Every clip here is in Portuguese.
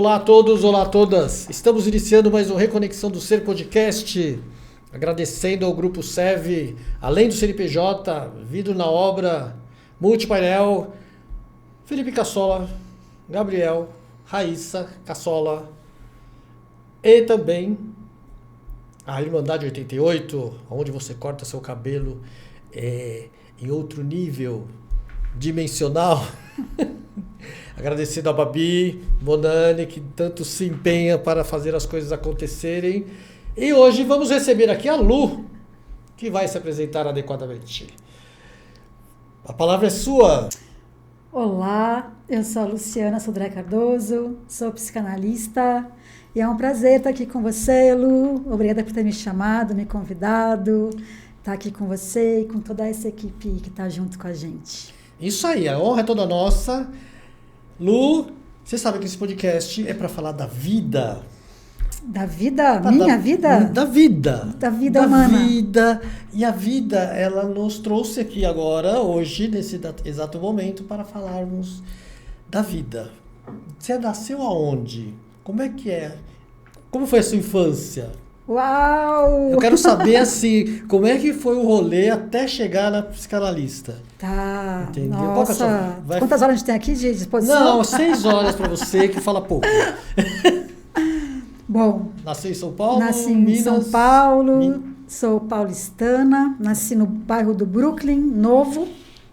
Olá a todos, olá a todas. Estamos iniciando mais um Reconexão do Ser Podcast. Agradecendo ao Grupo SEV, além do CNPJ, Vidro na Obra, Multipainel, Felipe Cassola, Gabriel, Raíssa Cassola e também a Irmandade 88, onde você corta seu cabelo em outro nível dimensional. Agradecendo a Babi, Bonani, que tanto se empenha para fazer as coisas acontecerem. E hoje vamos receber aqui a Lu, que vai se apresentar adequadamente. A palavra é sua. Olá, eu sou a Luciana Sodré Cardoso, sou psicanalista e é um prazer estar aqui com você, Lu. Obrigada por ter me chamado, me convidado, estar aqui com você e com toda essa equipe que está junto com a gente. Isso aí, a honra é toda nossa. Lu, você sabe que esse podcast é para falar da vida. Da vida? Minha vida? Da vida. Da vida humana. Da vida. E a vida, ela nos trouxe aqui agora, hoje, nesse exato momento, para falarmos da vida. Você nasceu aonde? Como é que é? Como foi a sua infância? Uau! Eu quero saber, assim, como é que foi o rolê até chegar na psicanalista. Tá. Entendeu? Nossa. Quantas horas a gente tem aqui de disposição? Não, 6 horas para você, que fala pouco. Bom, Nasceu em São Paulo? nasci em Minas, São Paulo, sou paulistana, nasci no bairro do Brooklyn Novo.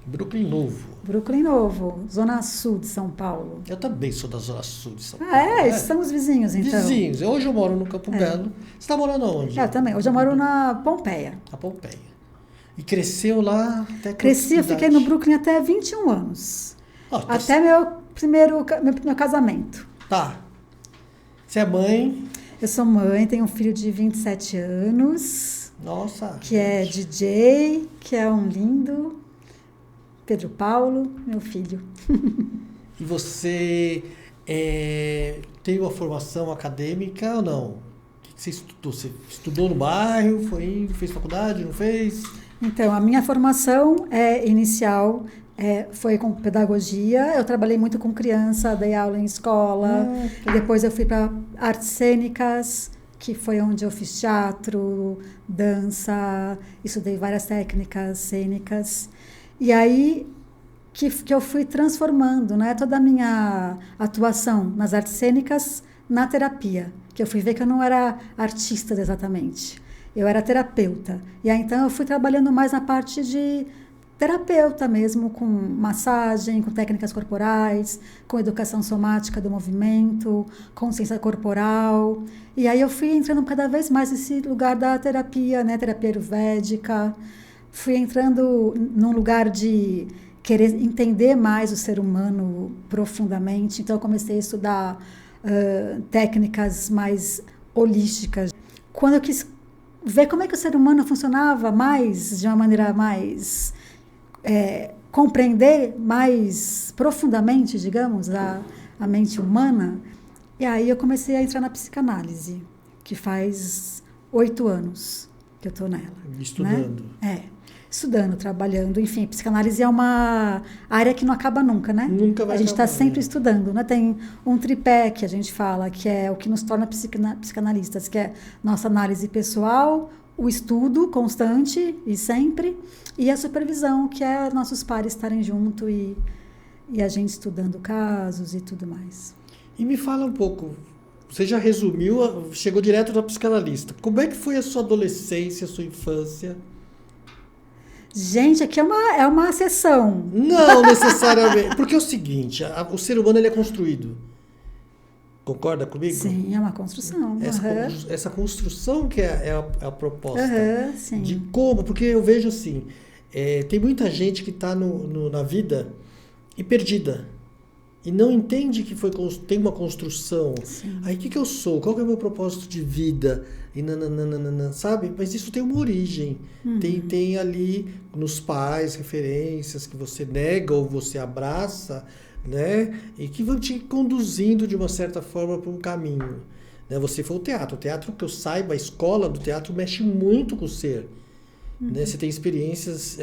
Brooklyn Novo. Brooklyn Novo, zona sul de São Paulo. Eu também sou da zona sul de São Paulo. Estamos vizinhos então. Vizinhos. Hoje eu moro no Campo Belo. Você está morando onde? Eu também. Hoje eu moro na Pompeia. Na Pompeia. E cresceu lá até Cresci, eu fiquei no Brooklyn até 21 anos. Até meu casamento. Tá. Você é mãe? Eu sou mãe, tenho um filho de 27 anos. Nossa. Que é DJ, que é um lindo. Pedro Paulo, meu filho. E você tem uma formação acadêmica ou não? O que você estudou? Você estudou no bairro? Fez faculdade? Não fez? Então, a minha formação inicial foi com pedagogia. Eu trabalhei muito com criança, dei aula em escola. Depois eu fui para artes cênicas, que foi onde eu fiz teatro, dança, estudei várias técnicas cênicas. E aí que eu fui transformando, né, toda a minha atuação nas artes cênicas na terapia, que eu fui ver que eu não era artista exatamente, eu era terapeuta. E aí então eu fui trabalhando mais na parte de terapeuta mesmo, com massagem, com técnicas corporais, com educação somática do movimento, consciência corporal. E aí eu fui entrando cada vez mais nesse lugar da terapia, né, terapia ayurvédica. Fui entrando num lugar de querer entender mais o ser humano profundamente. Então, eu comecei a estudar técnicas mais holísticas. Quando eu quis ver como é que o ser humano funcionava mais, de uma maneira mais... compreender mais profundamente, digamos, a mente humana, e aí eu comecei a entrar na psicanálise, que faz 8 anos que eu estou nela. Estudando. Né? Estudando, trabalhando, enfim, psicanálise é uma área que não acaba nunca, né? Nunca vai acabar. A gente está sempre estudando, né? Tem um tripé que a gente fala, que é o que nos torna psicanalistas, que é nossa análise pessoal, o estudo constante e sempre, e a supervisão, que é nossos pares estarem junto e a gente estudando casos e tudo mais. E me fala um pouco, você já resumiu, chegou direto da psicanalista. Como é que foi a sua adolescência, a sua infância? Gente, aqui é uma sessão. Não necessariamente. Porque é o seguinte, o ser humano ele é construído. Concorda comigo? Sim, é uma construção. Essa construção que é a proposta. Sim. De como, porque eu vejo assim, tem muita gente que está na vida e perdida. E não entende que tem uma construção. Sim. Aí o que eu sou? Qual que é o meu propósito de vida? E sabe? Mas isso tem uma origem. Tem ali nos pais referências que você nega ou você abraça, né? E que vão te conduzindo de uma certa forma para um caminho. Né? Você foi o teatro. O teatro, que eu saiba, a escola do teatro mexe muito com o ser. né? Você tem experiências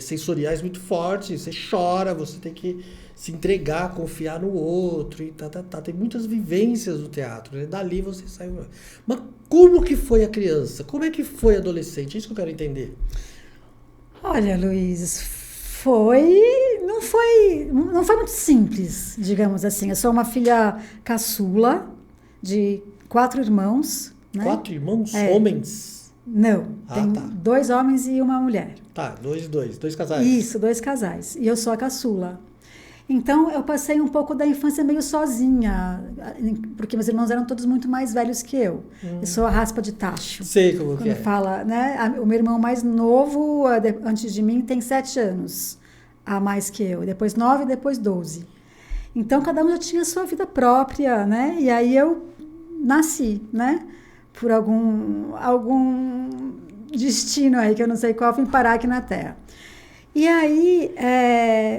sensoriais muito fortes, você chora, você tem que se entregar, confiar no outro e Tem muitas vivências no teatro, né? Dali você saiu. Mas como que foi a criança? Como é que foi a adolescente? É isso que eu quero entender. Olha, Luiz, não foi muito simples, digamos assim. Eu sou uma filha caçula de 4 irmãos, né? 4 irmãos? Homens? Não, tem 2 homens e uma mulher. Tá, 2 casais. Isso, 2 casais. E eu sou a caçula. Então, eu passei um pouco da infância meio sozinha, porque meus irmãos eram todos muito mais velhos que eu. Eu sou a raspa de tacho. Sei como que é. Quando fala, né? O meu irmão mais novo, antes de mim, tem 7 anos a mais que eu. Depois 9, depois 12. Então, cada um já tinha a sua vida própria, né? E aí eu nasci, né? Por algum destino aí, que eu não sei qual, vim parar aqui na Terra. E aí,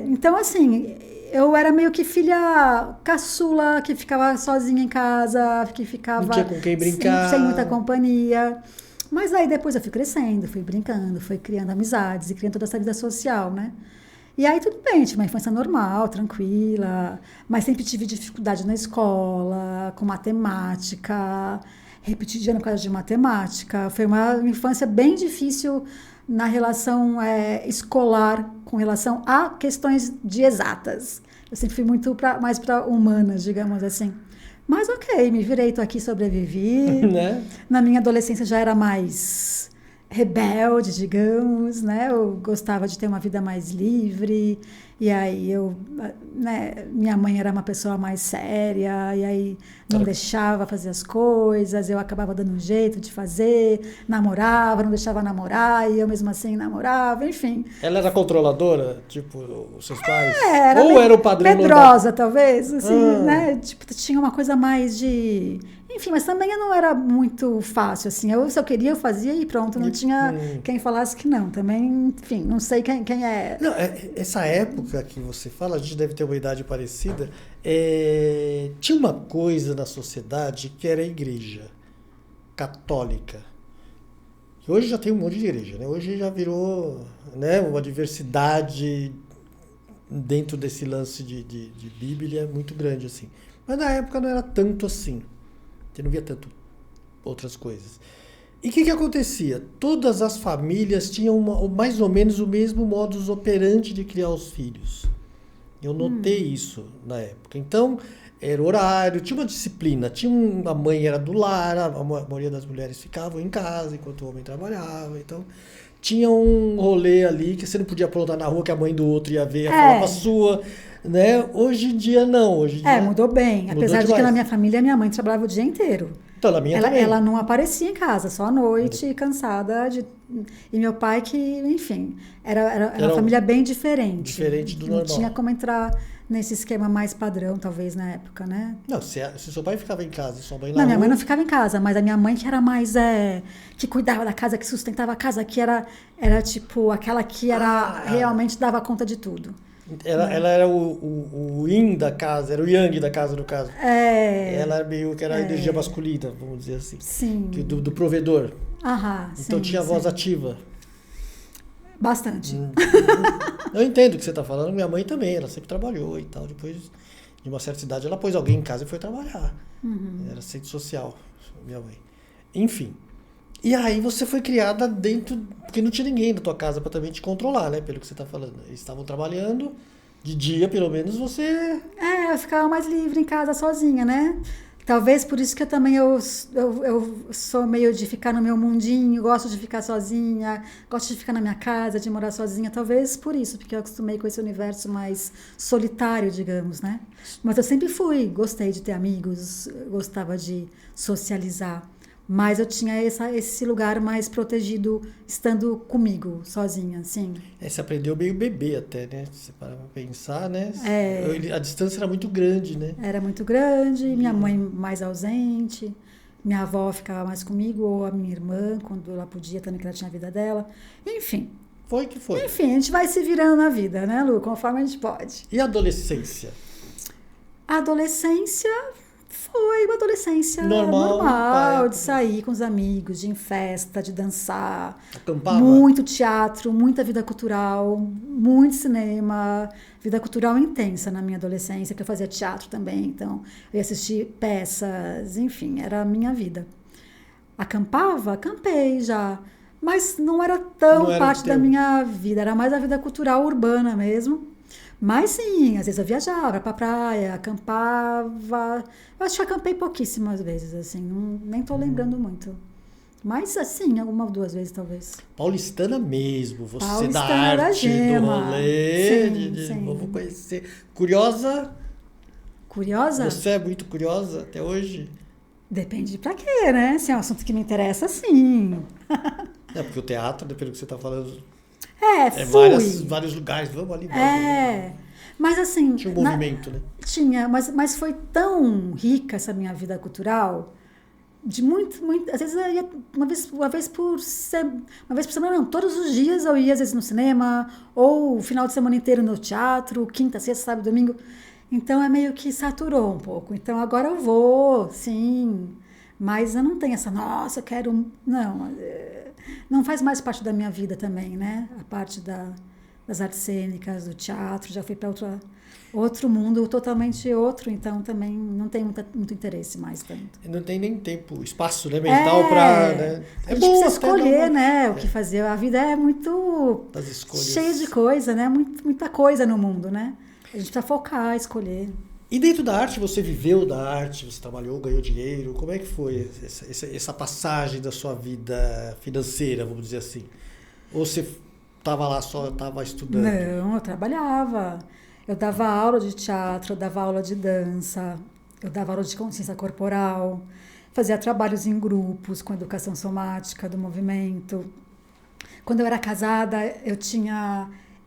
então assim, eu era meio que filha caçula, que ficava sozinha em casa, que ficava... Não tinha com quem brincar. Sem muita companhia. Mas aí depois eu fui crescendo, fui brincando, fui criando amizades e criando toda essa vida social, né? E aí tudo bem, tive uma infância normal, tranquila, mas sempre tive dificuldade na escola, com matemática, repeti de ano por causa de matemática. Foi uma infância bem difícil na relação escolar, com relação a questões de exatas. Eu sempre fui muito mais para humanas, digamos assim. Mas ok, me virei, estou aqui, sobrevivi. Né? Na minha adolescência já era mais rebelde, digamos, né? Eu gostava de ter uma vida mais livre. E aí minha mãe era uma pessoa mais séria, e aí não deixava fazer as coisas, eu acabava dando um jeito de fazer, namorava, não deixava namorar, e eu mesmo assim namorava, enfim. Ela era controladora, tipo, os seus pais? Era ou era o padrão medrosa, talvez, assim, né? Tipo, tinha uma coisa mais de... Enfim, mas também eu não era muito fácil, assim. Se eu queria, eu fazia e pronto. Não tinha quem falasse que não. Também, enfim, não sei quem é. Não, essa época que você fala, a gente deve ter uma idade parecida, tinha uma coisa na sociedade que era a igreja católica. Que hoje já tem um monte de igreja, né? Hoje já virou, né, uma diversidade dentro desse lance de Bíblia muito grande, assim. Mas na época não era tanto assim. Você não via tanto outras coisas. E o que acontecia? Todas as famílias tinham mais ou menos o mesmo modus operandi de criar os filhos. Eu notei isso na época. Então, era horário, tinha uma disciplina. A mãe era do lar, a maioria das mulheres ficavam em casa enquanto o homem trabalhava. Então, tinha um rolê ali que você não podia aprontar na rua, que a mãe do outro ia ver, ia falar com a sua... Né? Hoje em dia não. Hoje em dia, mudou bem. Apesar de que na minha família, minha mãe trabalhava o dia inteiro. Então, na minha também. Ela não aparecia em casa, só à noite, cansada. E meu pai que, enfim, era uma família bem diferente. Diferente do normal. Não tinha como entrar nesse esquema mais padrão, talvez, na época, né? Não, se seu pai ficava em casa e sua mãe Não, minha mãe não ficava em casa, mas a minha mãe que era mais... que cuidava da casa, que sustentava a casa, que era tipo aquela que realmente dava conta de tudo. Ela era o yin da casa, era o yang da casa, no caso. Ela era meio que era a energia masculina, vamos dizer assim. Sim. Do provedor. Então tinha voz ativa. Bastante. Eu entendo o que você está falando. Minha mãe também, ela sempre trabalhou e tal. Depois de uma certa idade, ela pôs alguém em casa e foi trabalhar. Era assistente social, minha mãe. Enfim. E aí você foi criada dentro... Porque não tinha ninguém na tua casa para também te controlar, né? Pelo que você está falando. Eles estavam trabalhando, de dia pelo menos você... eu ficava mais livre em casa sozinha, né? Talvez por isso que eu também eu sou meio de ficar no meu mundinho, gosto de ficar sozinha, gosto de ficar na minha casa, de morar sozinha. Talvez por isso, porque eu acostumei com esse universo mais solitário, digamos, né? Mas eu sempre gostei de ter amigos, gostava de socializar. Mas eu tinha esse lugar mais protegido estando comigo, sozinha, assim. Você aprendeu meio bebê até, né? Você para pensar, né? A distância era muito grande, né? Era muito grande, minha mãe mais ausente, minha avó ficava mais comigo, ou a minha irmã, quando ela podia também, que ela tinha a vida dela. Enfim. Foi que foi. Enfim, a gente vai se virando na vida, né, Lu? Conforme a gente pode. E a adolescência? A adolescência Foi uma adolescência Normal, pai. de sair com os amigos, de ir em festa, de dançar. Acampava? Muito teatro, muita vida cultural, muito cinema, vida cultural intensa na minha adolescência, que eu fazia teatro também, então eu ia assistir peças, enfim, era a minha vida. Acampava? Acampei já, mas não era tão parte da minha vida, era mais a vida cultural urbana mesmo. Mas sim, às vezes eu viajava pra praia, acampava. Eu acho que acampei pouquíssimas vezes, assim, nem tô lembrando muito. Mas assim, uma ou duas vezes talvez. Paulistana mesmo, você Paulistana da arte, da gema. do rolê, Sim. vamos conhecer. Curiosa? Curiosa? Você é muito curiosa até hoje? Depende pra quê, né? Se é um assunto que me interessa, sim. É, porque o teatro, dependendo do que você está falando, fui. vários lugares, vamos ali. Mas assim... Tinha um movimento, né? Tinha, mas foi tão rica essa minha vida cultural, de muito, às vezes eu ia uma vez por semana, não, todos os dias eu ia, às vezes no cinema, ou o final de semana inteiro no teatro, quinta, sexta, sábado, domingo. Então é meio que saturou um pouco. Então agora eu vou, sim, mas eu não tenho essa, nossa, eu quero... Não faz mais parte da minha vida também, né? A parte das artes cênicas, do teatro, já fui para outro mundo, totalmente outro, então também não tem muito interesse mais tanto. Não tem nem tempo, espaço, né, mental para... Né? A gente precisa escolher, né, o que fazer. A vida é muito cheia de coisa, né? Muita coisa no mundo, né? A gente precisa focar, escolher. E dentro da arte, você viveu da arte, você trabalhou, ganhou dinheiro, como é que foi essa passagem da sua vida financeira, vamos dizer assim? Ou você estava lá só, estava estudando? Não, eu trabalhava. Eu dava aula de teatro, eu dava aula de dança, eu dava aula de consciência corporal, fazia trabalhos em grupos com educação somática do movimento. Quando eu era casada,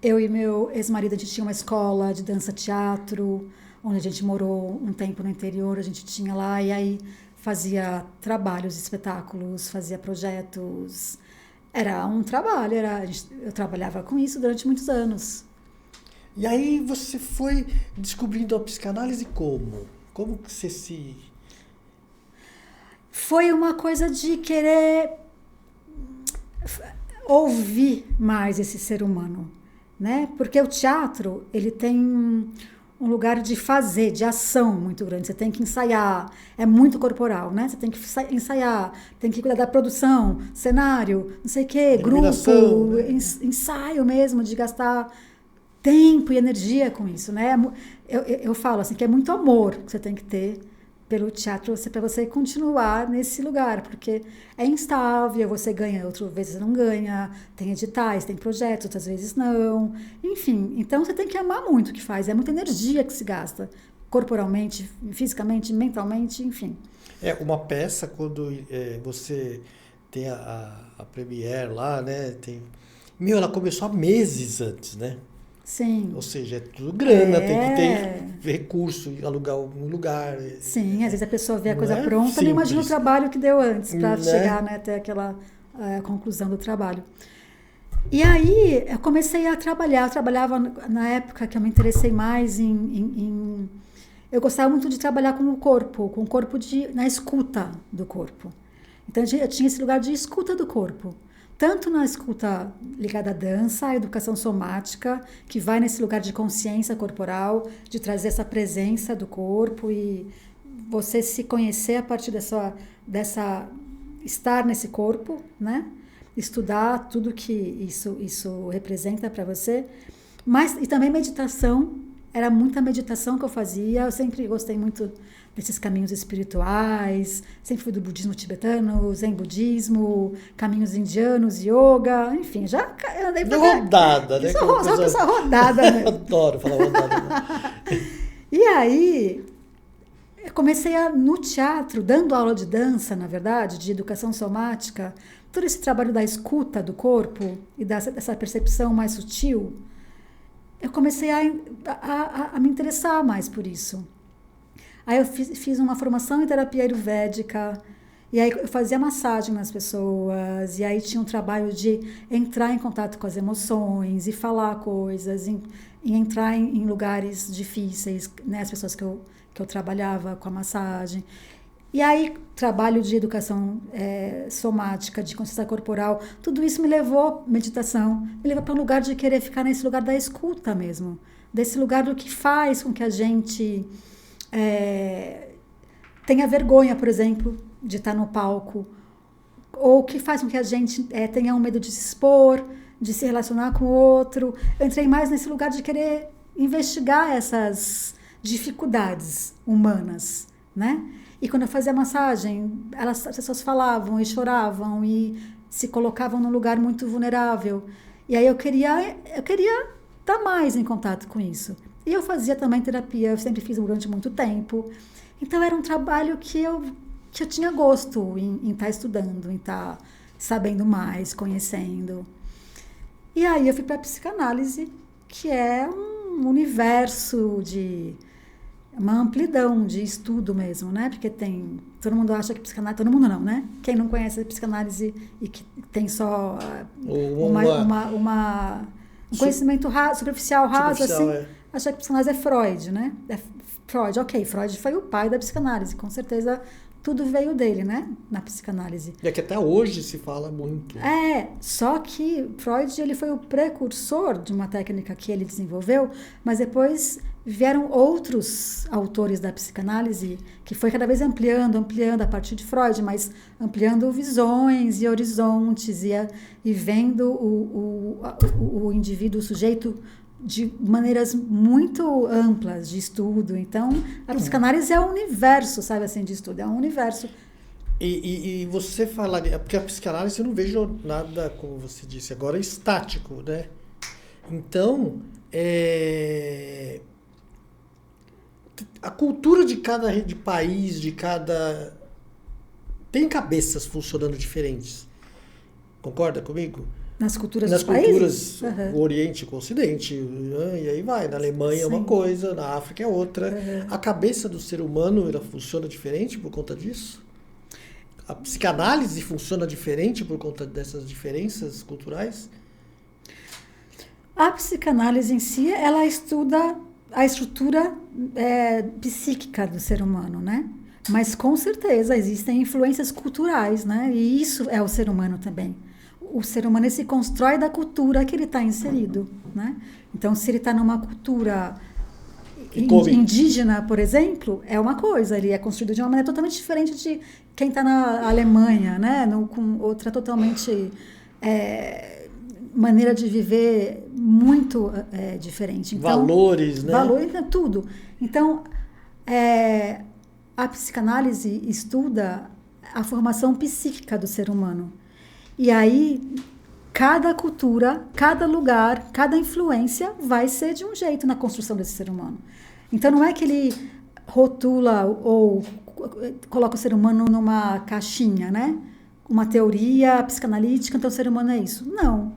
eu e meu ex-marido, a gente tinha uma escola de dança-teatro, onde a gente morou um tempo no interior, a gente tinha lá, e aí fazia trabalhos, espetáculos, fazia projetos. Era um trabalho, eu trabalhava com isso durante muitos anos. E aí você foi descobrindo a psicanálise como? Como que você se... Foi uma coisa de querer ouvir mais esse ser humano, né? Porque o teatro, ele tem um lugar de fazer, de ação muito grande. Você tem que ensaiar, é muito corporal, né? Você tem que ensaiar, tem que cuidar da produção, cenário, não sei o quê, grupo, né? Ensaio mesmo, de gastar tempo e energia com isso, né? Eu falo assim, que é muito amor que você tem que ter pelo teatro para você continuar nesse lugar, porque é instável, você ganha, outras vezes não ganha, tem editais, tem projetos, outras vezes não, enfim, então você tem que amar muito o que faz, é muita energia que se gasta, corporalmente, fisicamente, mentalmente, enfim. É uma peça, quando você tem a premiere lá, né, ela começou há meses antes, né? Sim. Ou seja, é tudo grana, tem que ter recurso, alugar algum lugar. Sim, às vezes a pessoa vê a coisa pronta, nem imagina o trabalho que deu antes para chegar, né, até aquela conclusão do trabalho. E aí eu comecei a trabalhar, eu trabalhava na época que eu me interessei mais eu gostava muito de trabalhar com o corpo na escuta do corpo. Então eu tinha esse lugar de escuta do corpo. Tanto na escuta ligada à dança, à educação somática, que vai nesse lugar de consciência corporal, de trazer essa presença do corpo e você se conhecer a partir dessa estar nesse corpo, né? Estudar tudo que isso representa para você. E também meditação, era muita meditação que eu fazia, eu sempre gostei muito desses caminhos espirituais, sempre fui do budismo tibetano, zen budismo, caminhos indianos, yoga, enfim, já andei pra rodada, né? Sou uma pessoa rodada, né? Adoro falar rodada. Né? E aí, eu comecei no teatro, dando aula de dança, na verdade, de educação somática, todo esse trabalho da escuta do corpo e dessa percepção mais sutil, eu comecei a me interessar mais por isso. Aí eu fiz uma formação em terapia ayurvédica, e aí eu fazia massagem nas pessoas, e aí tinha um trabalho de entrar em contato com as emoções, e falar coisas, e entrar em lugares difíceis, né? As pessoas que que eu trabalhava com a massagem. E aí, trabalho de educação somática, de consciência corporal, tudo isso me levou, meditação, me levou para um lugar de querer ficar nesse lugar da escuta mesmo. Desse lugar do que faz com que a gente tenha vergonha, por exemplo, de estar no palco. Ou que faz com que a gente tenha um medo de se expor, de se relacionar com o outro. Eu entrei mais nesse lugar de querer investigar essas dificuldades humanas, né? E quando eu fazia massagem, as pessoas falavam e choravam e se colocavam num lugar muito vulnerável. E aí eu queria estar mais em contato com isso. E eu fazia também terapia, eu sempre fiz durante muito tempo. Então era um trabalho que eu tinha gosto em estar estudando, em estar sabendo mais, conhecendo. E aí eu fui para a psicanálise, que é um universo uma amplidão de estudo mesmo, né? Porque todo mundo acha que psicanálise, todo mundo não, né? Quem não conhece a psicanálise e que tem só um conhecimento superficial, raso, assim, acha que psicanálise é Freud, né? Freud, ok, Freud foi o pai da psicanálise, com certeza tudo veio dele, né? Na psicanálise. É que até hoje se fala muito. Só que Freud, ele foi o precursor de uma técnica que ele desenvolveu, mas depois vieram outros autores da psicanálise que foi cada vez ampliando a partir de Freud, mas ampliando visões e horizontes e vendo o indivíduo, o sujeito, de maneiras muito amplas de estudo. Então, a psicanálise é um universo, sabe assim, de estudo, é um universo. E você falaria, porque a psicanálise eu não vejo nada, como você disse agora, estático, né? Então, a cultura de cada país, tem cabeças funcionando diferentes. Concorda comigo? Nas culturas dos países? O Oriente com o Ocidente, e aí vai. Na Alemanha é uma coisa, na África é outra. A cabeça do ser humano, ela funciona diferente por conta disso? A psicanálise funciona diferente por conta dessas diferenças culturais? A psicanálise em si, ela estuda a estrutura psíquica do ser humano, né? Mas com certeza existem influências culturais, né? E isso é o ser humano também. O ser humano se constrói da cultura que ele está inserido, né? Então, se ele está numa cultura indígena, por exemplo, é uma coisa, ele é construído de uma maneira totalmente diferente de quem está na Alemanha, né? Com outra totalmente maneira de viver muito diferente. Então, valores, né? Valores, tudo. Então, a psicanálise estuda a formação psíquica do ser humano. E aí, cada cultura, cada lugar, cada influência vai ser de um jeito na construção desse ser humano. Então, não é que ele rotula ou coloca o ser humano numa caixinha, né? Uma teoria psicanalítica, então o ser humano é isso. Não.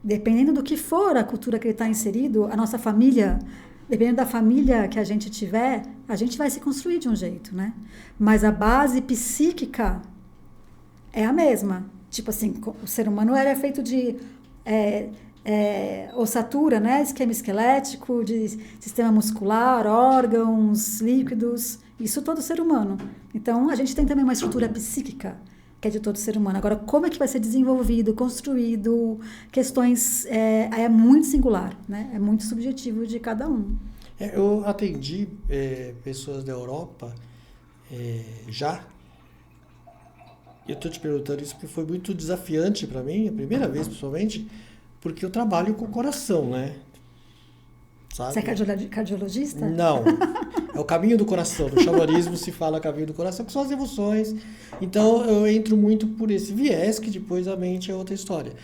Dependendo do que for a cultura que ele está inserido, a nossa família, dependendo da família que a gente tiver, a gente vai se construir de um jeito, né? Mas a base psíquica é a mesma. Tipo assim, o ser humano era feito de ossatura, né? Esquema esquelético, de sistema muscular, órgãos, líquidos, isso todo ser humano. Então, a gente tem também uma estrutura psíquica, que é de todo ser humano. Agora, como é que vai ser desenvolvido, construído, questões, é muito singular, né? É muito subjetivo de cada um. Eu atendi pessoas da Europa já. Eu estou te perguntando isso porque foi muito desafiante para mim, a primeira vez, pessoalmente, porque eu trabalho com o coração, né? Sabe? Você é cardiologista? Não. É o caminho do coração. No xamanismo se fala caminho do coração, que são as emoções. Então, eu entro muito por esse viés, que depois a mente é outra história.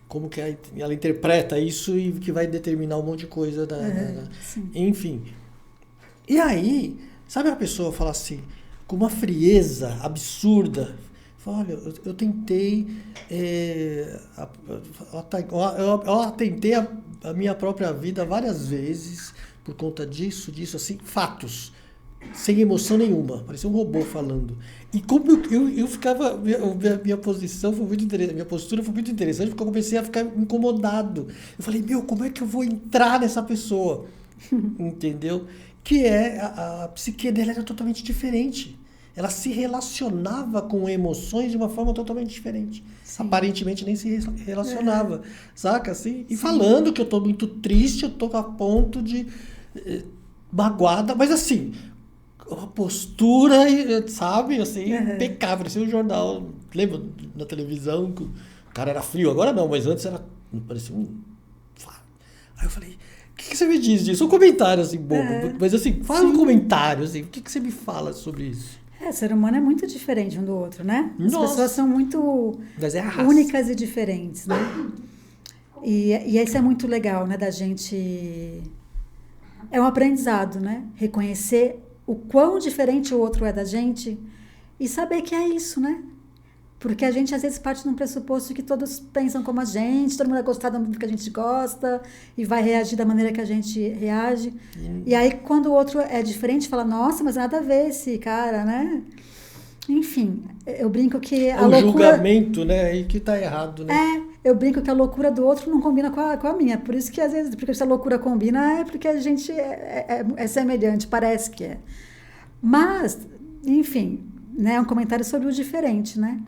Como que ela interpreta isso e que vai determinar um monte de coisa. Enfim. E aí, sabe a pessoa fala assim, com uma frieza absurda, fala, olha, eu tentei, eu atentei a minha própria vida várias vezes por conta disso, assim, fatos, sem emoção nenhuma, parecia um robô falando. E como eu ficava, minha posição foi muito interessante, minha postura foi muito interessante, porque eu comecei a ficar incomodado. Eu falei, como é que eu vou entrar nessa pessoa? Entendeu? que é a psique dela era totalmente diferente. Ela se relacionava com emoções de uma forma totalmente diferente. Sim. Aparentemente nem se relacionava, saca? Assim? E falando que eu tô muito triste, eu tô a ponto de magoada, mas assim, uma postura, sabe, assim, impecável. Parecia um jornal, lembra na televisão, que o cara era frio, agora não, mas antes era, parecia um... Aí eu falei, o que você me diz disso? Um comentário assim, bobo, mas assim, fala um comentário, assim, o que você me fala sobre isso? O ser humano é muito diferente um do outro, né? As Nossa. pessoas são muito únicas e diferentes, né? E isso é muito legal, né? Da gente... É um aprendizado, né? Reconhecer o quão diferente o outro é da gente e saber que é isso, né? Porque a gente, às vezes, parte de um pressuposto que todos pensam como a gente, todo mundo vai gostar do que a gente gosta e vai reagir da maneira que a gente reage. E aí, quando o outro é diferente, fala, nossa, mas nada a ver esse cara, né? Enfim, eu brinco que a loucura... julgamento, né? Aí que tá errado, né? Eu brinco que a loucura do outro não combina com a minha. Por isso que, às vezes, porque se a loucura combina, é porque a gente é semelhante, parece que é. Mas, enfim, né? É um comentário sobre o diferente, né?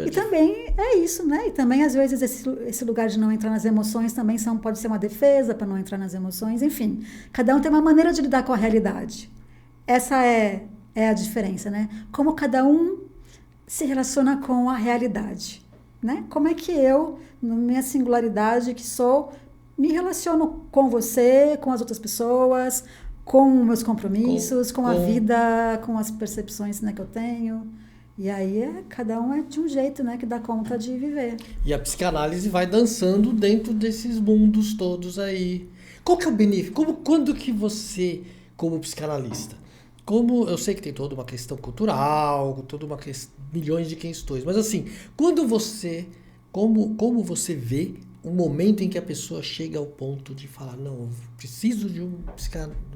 E também é isso, né? E também, às vezes, esse lugar de não entrar nas emoções também pode ser uma defesa para não entrar nas emoções. Enfim, cada um tem uma maneira de lidar com a realidade. Essa é a diferença, né? Como cada um se relaciona com a realidade, né? Como é que eu, na minha singularidade que sou, me relaciono com você, com as outras pessoas, com meus compromissos, com a vida, com as percepções, né, que eu tenho... E aí, cada um é de um jeito, né, que dá conta de viver. E a psicanálise vai dançando dentro desses mundos todos aí. Qual que é o benefício? Quando que você, como psicanalista, eu sei que tem toda uma questão cultural, milhões de questões, mas assim, quando você, como você vê um momento em que a pessoa chega ao ponto de falar, não, eu preciso de um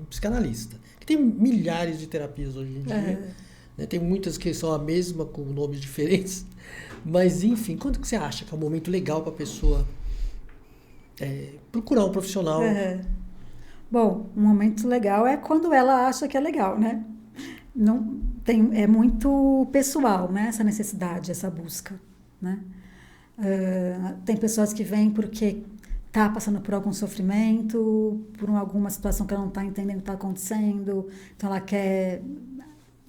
psicanalista, que tem milhares de terapias hoje em dia, tem muitas que são a mesma, com nomes diferentes. Mas, enfim, quando que você acha que é um momento legal para a pessoa procurar um profissional? Bom, um momento legal é quando ela acha que é legal, né? Não, é muito pessoal, né? Essa necessidade, essa busca, né? Tem pessoas que vêm porque está passando por algum sofrimento, por alguma situação que ela não está entendendo o que está acontecendo, então ela quer...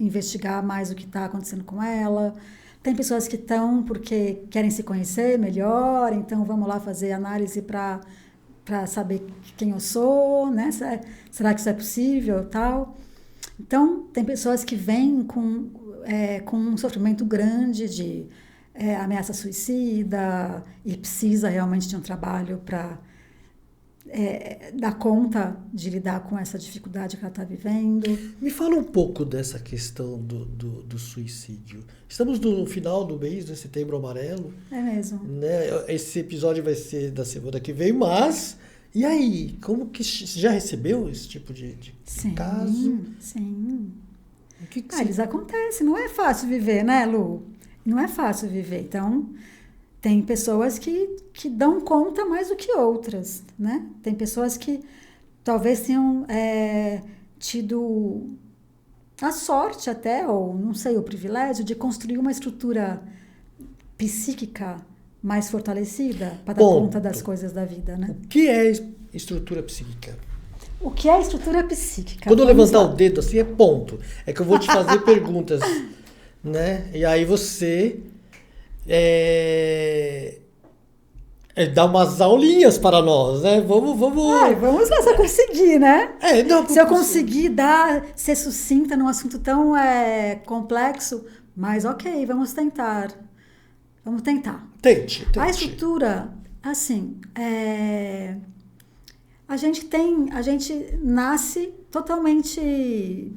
investigar mais o que está acontecendo com ela. Tem pessoas que estão porque querem se conhecer melhor, então vamos lá fazer análise para saber quem eu sou, né? Será que isso é possível, tal? Então, tem pessoas que vêm com um sofrimento grande de ameaça suicida e precisa realmente de um trabalho para dar conta de lidar com essa dificuldade que ela está vivendo. Me fala um pouco dessa questão do suicídio. Estamos no final do mês, né? Setembro Amarelo. É mesmo. Né? Esse episódio vai ser da semana que vem, mas... E aí? Como que já recebeu esse tipo de caso? Sim. Que eles acontecem. Não é fácil viver, né, Lu? Não é fácil viver. Então... Tem pessoas que dão conta mais do que outras, né? Tem pessoas que talvez tenham tido a sorte até, ou não sei, o privilégio de construir uma estrutura psíquica mais fortalecida para dar conta das coisas da vida, né? O que é estrutura psíquica? O que é estrutura psíquica? Quando eu levantar o dedo assim é ponto. É que eu vou te fazer perguntas, né? E aí você... dar umas aulinhas para nós, né? Vamos lá, se eu conseguir, né? Se eu conseguir ser sucinta num assunto tão complexo, mas ok, vamos tentar. Vamos tentar. Tente. A estrutura, assim, a gente nasce totalmente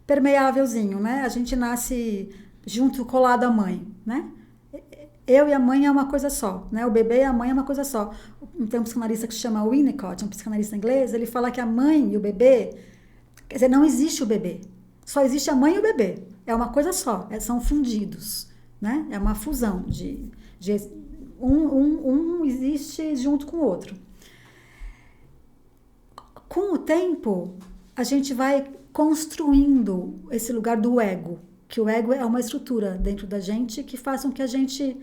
permeávelzinho, né? A gente nasce junto, colado à mãe, né? Eu e a mãe é uma coisa só, né? O bebê e a mãe é uma coisa só. Tem um psicanalista que se chama Winnicott, um psicanalista inglês, ele fala que a mãe e o bebê, quer dizer, não existe o bebê. Só existe a mãe e o bebê. É uma coisa só, são fundidos, né? É uma fusão de um existe junto com o outro. Com o tempo, a gente vai construindo esse lugar do ego, que o ego é uma estrutura dentro da gente que faz com que a gente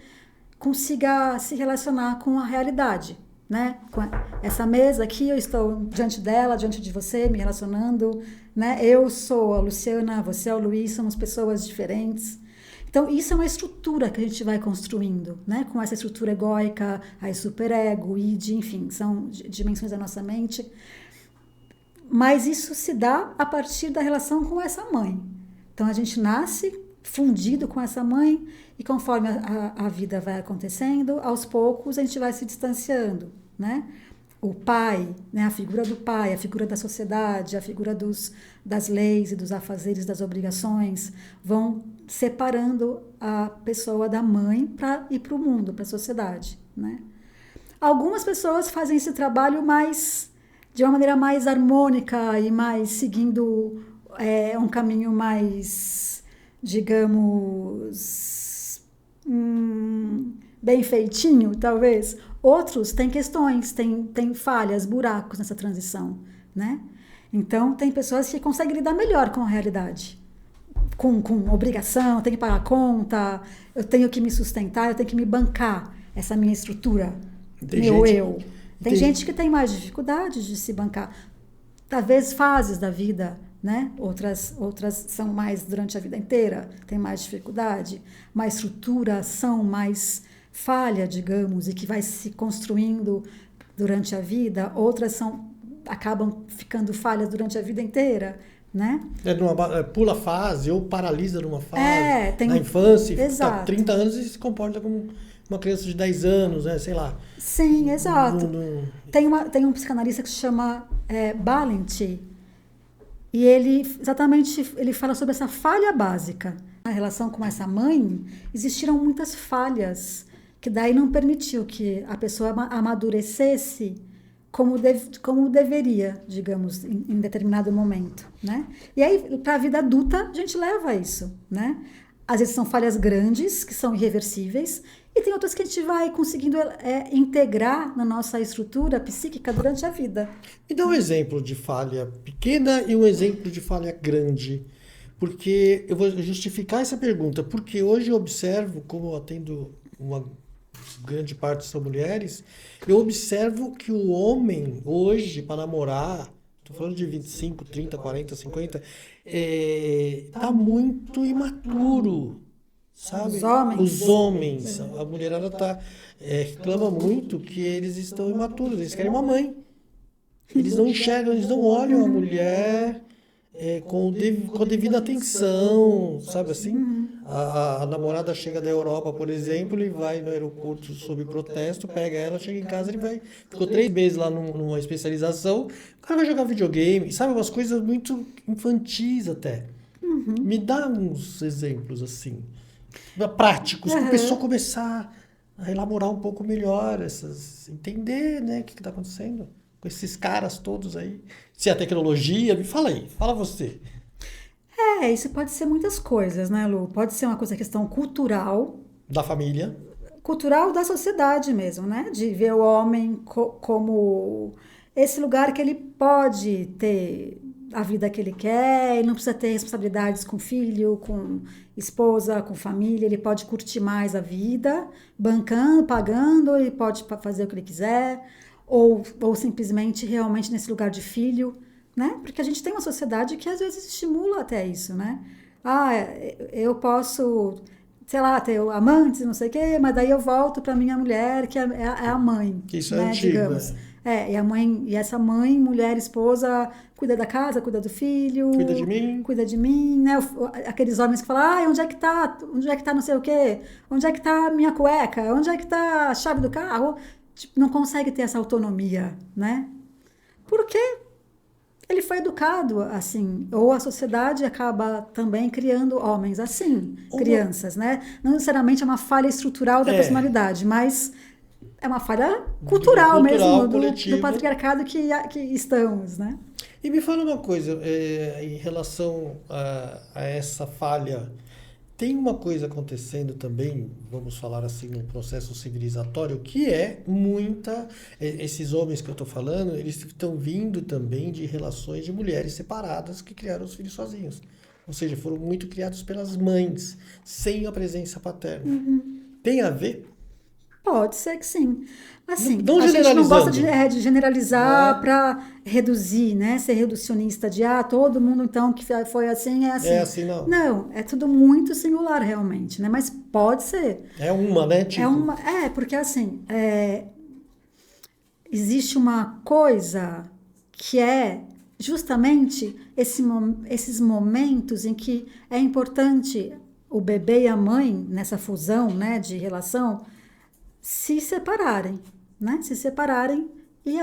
consiga se relacionar com a realidade, né? Com essa mesa aqui, eu estou diante dela, diante de você, me relacionando, né? Eu sou a Luciana, você é o Luiz, somos pessoas diferentes. Então, isso é uma estrutura que a gente vai construindo, né? Com essa estrutura egóica, a superego, o id, enfim, são dimensões da nossa mente. Mas isso se dá a partir da relação com essa mãe. Então, a gente nasce fundido com essa mãe e conforme a vida vai acontecendo, aos poucos a gente vai se distanciando, né? O pai, né? A figura do pai, a figura da sociedade, a figura das leis e dos afazeres, das obrigações, vão separando a pessoa da mãe para ir para o mundo, para a sociedade, né? Algumas pessoas fazem esse trabalho de uma maneira mais harmônica e mais seguindo um caminho mais, digamos, bem feitinho, talvez. Outros têm questões, têm falhas, buracos nessa transição, né? Então, tem pessoas que conseguem lidar melhor com a realidade. Com obrigação, eu tenho que pagar a conta, eu tenho que me sustentar, eu tenho que me bancar, essa minha estrutura, eu. Tem gente que tem mais dificuldade de se bancar. Talvez fases da vida, né? Outras são mais durante a vida inteira, tem mais dificuldade. Uma estruturação mais falha, digamos, e que vai se construindo durante a vida. Outras acabam ficando falhas durante a vida inteira, né? Pula fase ou paralisa numa fase. Na infância, fica 30 anos e se comporta como uma criança de 10 anos, né? Sei lá. Sim, exato. Tem um psicanalista que se chama Balint, e ele fala sobre essa falha básica. Na relação com essa mãe, existiram muitas falhas que daí não permitiu que a pessoa amadurecesse como deveria, digamos, em determinado momento, né? E aí, para a vida adulta, a gente leva isso, né? Às vezes são falhas grandes, que são irreversíveis, e tem outras que a gente vai conseguindo integrar na nossa estrutura psíquica durante a vida. Me dá um exemplo de falha pequena e um exemplo de falha grande, porque eu vou justificar essa pergunta, porque hoje eu observo, como eu atendo uma grande parte são mulheres, eu observo que o homem hoje, para namorar, estou falando de 25, 30, 40, 50, tá muito imaturo, sabe? Os homens. A mulherada reclama muito que eles estão imaturos, eles querem uma mãe. Eles não enxergam, eles não olham a mulher com a devida atenção, sabe assim? A namorada chega da Europa, por exemplo, e vai no aeroporto sob protesto, pega ela, chega em casa, ficou 3 meses lá numa especialização, o cara vai jogar videogame, sabe? Umas coisas muito infantis até. Me dá uns exemplos assim, práticos, para a pessoa começar a elaborar um pouco melhor, entender, né, o que está acontecendo com esses caras todos aí. Se é a tecnologia, me fala aí, fala você. Isso pode ser muitas coisas, né, Lu? Pode ser uma questão cultural. Da família. Cultural da sociedade mesmo, né? De ver o homem como esse lugar que ele pode ter a vida que ele quer, ele não precisa ter responsabilidades com filho, com esposa, com família, ele pode curtir mais a vida, bancando, pagando, ele pode fazer o que ele quiser, ou simplesmente realmente nesse lugar de filho, né? Porque a gente tem uma sociedade que às vezes estimula até isso, né? Eu posso, sei lá, ter amantes, não sei o quê, mas daí eu volto para minha mulher, que é a mãe. Que isso, né? É antigo, digamos. E essa mãe, mulher, esposa, cuida da casa, cuida do filho. Cuida de mim, né? Aqueles homens que falam, onde é que tá não sei o quê? Onde é que tá a minha cueca? Onde é que tá a chave do carro? Tipo, não consegue ter essa autonomia, né? Porque ele foi educado assim, ou a sociedade acaba também criando homens assim, crianças, né? Não necessariamente é uma falha estrutural da personalidade, mas é uma falha cultural mesmo, do patriarcado que estamos, né? E me fala uma coisa, em relação a essa falha, Tem uma coisa acontecendo também, vamos falar assim, no processo civilizatório, que é esses homens que eu estou falando, eles estão vindo também de relações de mulheres separadas que criaram os filhos sozinhos. Ou seja, foram muito criados pelas mães, sem a presença paterna. Tem a ver? Pode ser que sim. Assim, Não a gente não gosta generalizando. de generalizar para reduzir, né? Ser reducionista de, todo mundo então que foi assim, é assim. É assim, não. Não, é tudo muito singular realmente, né? Mas pode ser. É uma, né? Tipo, Porque assim, existe uma coisa que é justamente esses momentos em que é importante o bebê e a mãe, nessa fusão, né, de relação, se separarem, né? Se separarem e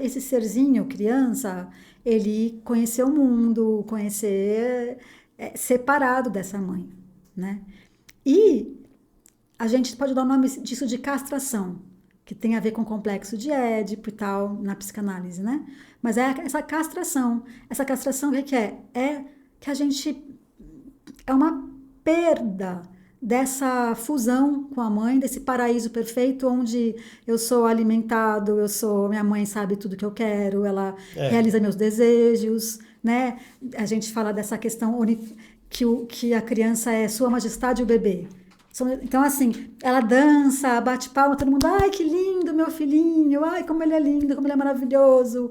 esse serzinho, criança, ele conhecer o mundo, separado dessa mãe, né? E a gente pode dar o nome disso de castração, que tem a ver com o complexo de Édipo e tal, na psicanálise, né? Mas é essa castração. Essa castração, o que é? É que a gente... É uma perda dessa fusão com a mãe, desse paraíso perfeito, onde eu sou alimentado, minha mãe sabe tudo que eu quero, ela realiza meus desejos, né? A gente fala dessa questão que a criança é Sua Majestade o bebê. Então, assim, ela dança, bate palma, todo mundo, ai, que lindo, meu filhinho, ai, como ele é lindo, como ele é maravilhoso.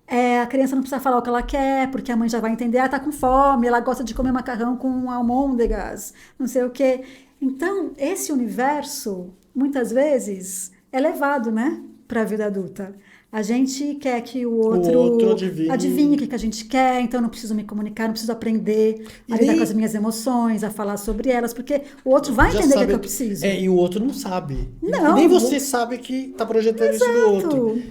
A criança não precisa falar o que ela quer, porque a mãe já vai entender, tá com fome, ela gosta de comer macarrão com almôndegas, não sei o quê. Então, esse universo, muitas vezes, é levado, né, para a vida adulta. A gente quer que o outro adivinhe o que a gente quer, então eu não preciso me comunicar, não preciso aprender a lidar com as minhas emoções, a falar sobre elas, porque o outro vai entender o que eu preciso. E o outro não sabe. Não. E nem você sabe que está projetando isso no outro.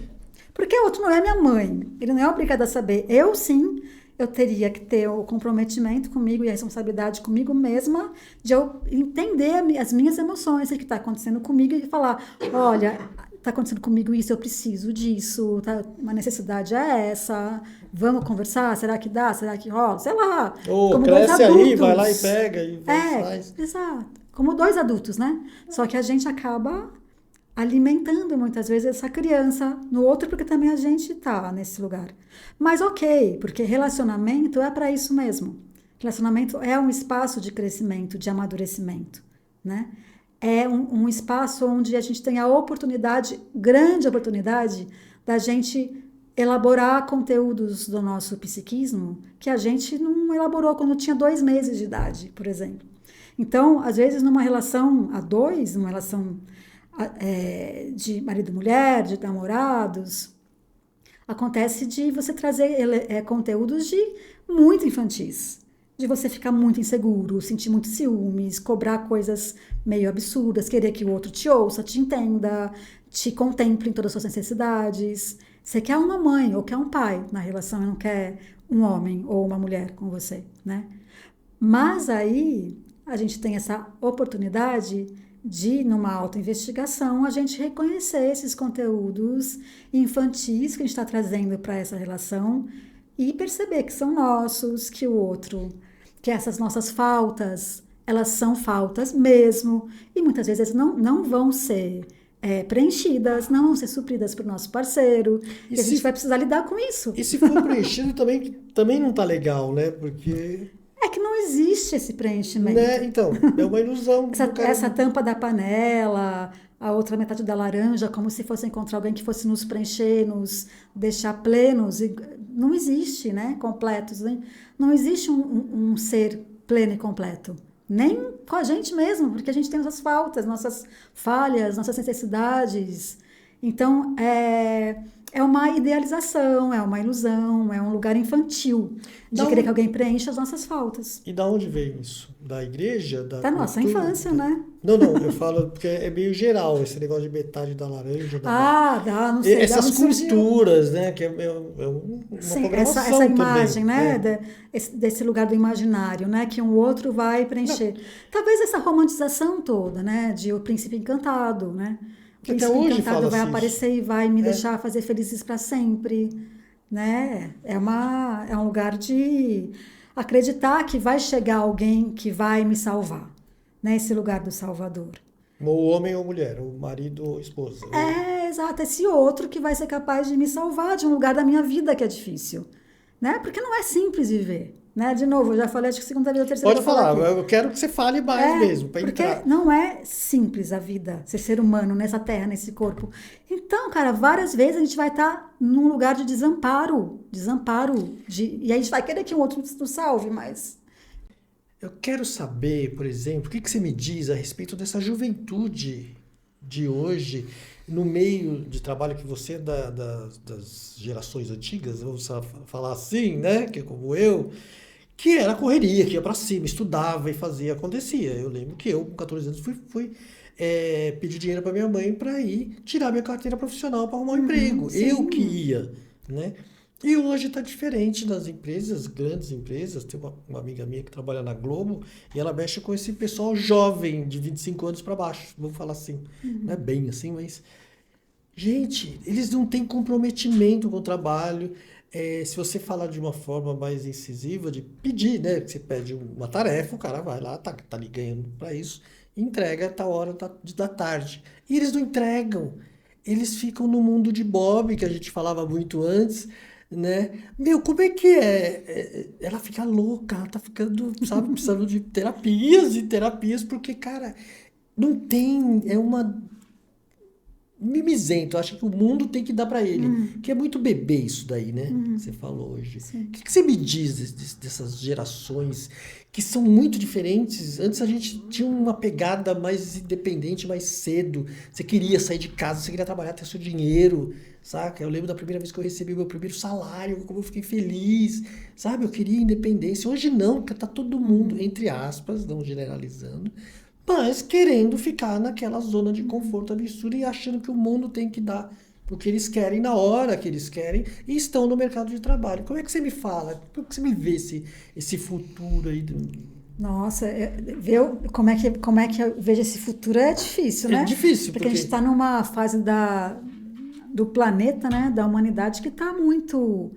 Porque o outro não é minha mãe, ele não é obrigado a saber. Eu, sim, eu teria que ter o comprometimento comigo e a responsabilidade comigo mesma de eu entender as minhas emoções, o que está acontecendo comigo e falar, olha, está acontecendo comigo isso, eu preciso disso, tá? Uma necessidade é essa, vamos conversar, será que dá, será que rola, sei lá. Como cresce aí, vai lá e pega e faz. Exato, como 2 adultos, né? Só que a gente acaba alimentando muitas vezes essa criança no outro, porque também a gente está nesse lugar. Mas ok, porque relacionamento é para isso mesmo. Relacionamento é um espaço de crescimento, de amadurecimento, né? É um espaço onde a gente tem a oportunidade, grande oportunidade, da gente elaborar conteúdos do nosso psiquismo que a gente não elaborou quando tinha 2 meses de idade, por exemplo. Então, às vezes, numa relação a 2, numa relação de marido e mulher, de namorados, acontece de você trazer conteúdos muito infantis, de você ficar muito inseguro, sentir muito ciúmes, cobrar coisas meio absurdas, querer que o outro te ouça, te entenda, te contemple em todas as suas necessidades. Você quer uma mãe ou quer um pai na relação e não quer um homem ou uma mulher com você, né? Mas aí a gente tem essa oportunidade de, numa autoinvestigação, a gente reconhecer esses conteúdos infantis que a gente está trazendo para essa relação e perceber que são nossos, que o outro, que essas nossas faltas, elas são faltas mesmo, e muitas vezes não vão ser preenchidas, não vão ser supridas para o nosso parceiro, e a gente vai precisar lidar com isso. E se for preenchido também não tá legal, né? Porque... É que não existe esse preenchimento. Né? Então, é uma ilusão. Essa tampa da panela, a outra metade da laranja, como se fosse encontrar alguém que fosse nos preencher, nos deixar plenos. E não existe, né? Completos. Né? Não existe um ser pleno e completo. Nem com a gente mesmo, porque a gente tem nossas faltas, nossas falhas, nossas necessidades. Então, é uma idealização, é uma ilusão, é um lugar infantil de querer que alguém preencha as nossas faltas. E da onde veio isso? Da igreja? Da nossa infância, né? Não, eu falo porque é meio geral, esse negócio de metade da laranja. Não sei. Essas culturas, né? Que é uma programação essa imagem, também, né? Desse lugar do imaginário, né? Que um outro vai preencher. Talvez essa romantização toda, né? De o príncipe encantado, né? O príncipe encantado vai aparecer e vai me deixar fazer felizes para sempre, né? É um lugar de acreditar que vai chegar alguém que vai me salvar. nesse lugar do salvador. Ou homem ou mulher, ou marido ou esposa. Exato, esse outro que vai ser capaz de me salvar de um lugar da minha vida que é difícil, né? Porque não é simples viver, né? De novo, eu já falei, acho que segunda vez ou terceira Pode vez eu falar, aqui. eu quero que você fale mais mesmo, para Porque entrar. não é simples a vida, ser humano nessa terra, nesse corpo. Então, cara, várias vezes a gente vai estar num lugar de desamparo, e a gente vai querer que um outro nos salve, mas... Eu quero saber, por exemplo, o que você me diz a respeito dessa juventude de hoje, no meio de trabalho que você é das gerações antigas, vamos falar assim, né? Que é como eu, que era correria, que ia para cima, estudava e fazia, acontecia. Eu lembro que eu, com 14 anos, fui pedir dinheiro para minha mãe para ir tirar minha carteira profissional para arrumar um emprego. Sim. Eu que ia, né? E hoje está diferente das empresas, grandes empresas. Tem uma amiga minha que trabalha na Globo e ela mexe com esse pessoal jovem, de 25 anos para baixo, vamos falar assim. Não é bem assim, mas... Gente, eles não têm comprometimento com o trabalho. Se você falar de uma forma mais incisiva, de pedir, né? Você pede uma tarefa, o cara vai lá, tá lhe ganhando para isso, entrega a tal hora da tarde. E eles não entregam. Eles ficam no mundo de Bob, que a gente falava muito antes, né? Meu, como é que é? Ela fica louca, ela tá ficando, sabe, precisando de terapias e terapias, porque, cara, não tem, é uma mimizento, acho que o mundo tem que dar para ele, que é muito bebê isso daí, né? Que você falou hoje. O que você me diz dessas gerações que são muito diferentes? Antes a gente tinha uma pegada mais independente, mais cedo. Você queria sair de casa, você queria trabalhar, ter seu dinheiro, saca? Eu lembro da primeira vez que eu recebi o meu primeiro salário, como eu fiquei feliz, sabe? Eu queria independência. Hoje não, porque tá todo mundo, entre aspas, não generalizando, mas querendo ficar naquela zona de conforto absurda e achando que o mundo tem que dar o que eles querem na hora que eles querem e estão no mercado de trabalho. Como é que você me fala? Como é que você me vê esse futuro aí? Nossa, ver como é que eu vejo esse futuro é difícil, né? É difícil, porque a gente está numa fase do planeta, né, da humanidade que está muito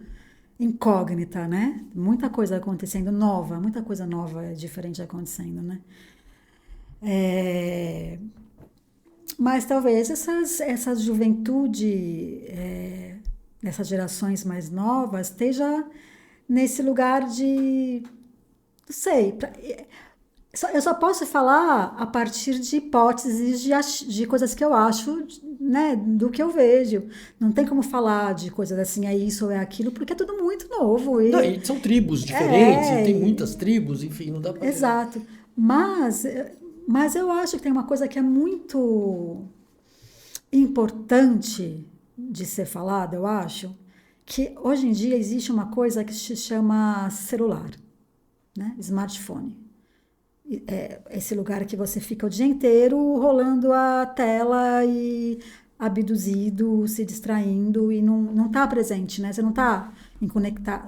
incógnita, né? Muita coisa acontecendo nova, muita coisa nova diferente acontecendo, né? Mas talvez essa juventude, dessas gerações mais novas, esteja nesse lugar de, não sei, eu só posso falar a partir de hipóteses de coisas que eu acho, né, do que eu vejo. Não tem como falar de coisas assim, é isso ou é aquilo, porque é tudo muito novo. Não, e são tribos diferentes, e tem muitas tribos, enfim, não dá para... Exato. Mas eu acho que tem uma coisa que é muito importante de ser falada, eu acho, que hoje em dia existe uma coisa que se chama celular, né? Smartphone. Esse lugar que você fica o dia inteiro rolando a tela e abduzido, se distraindo e não está presente, né? Você não está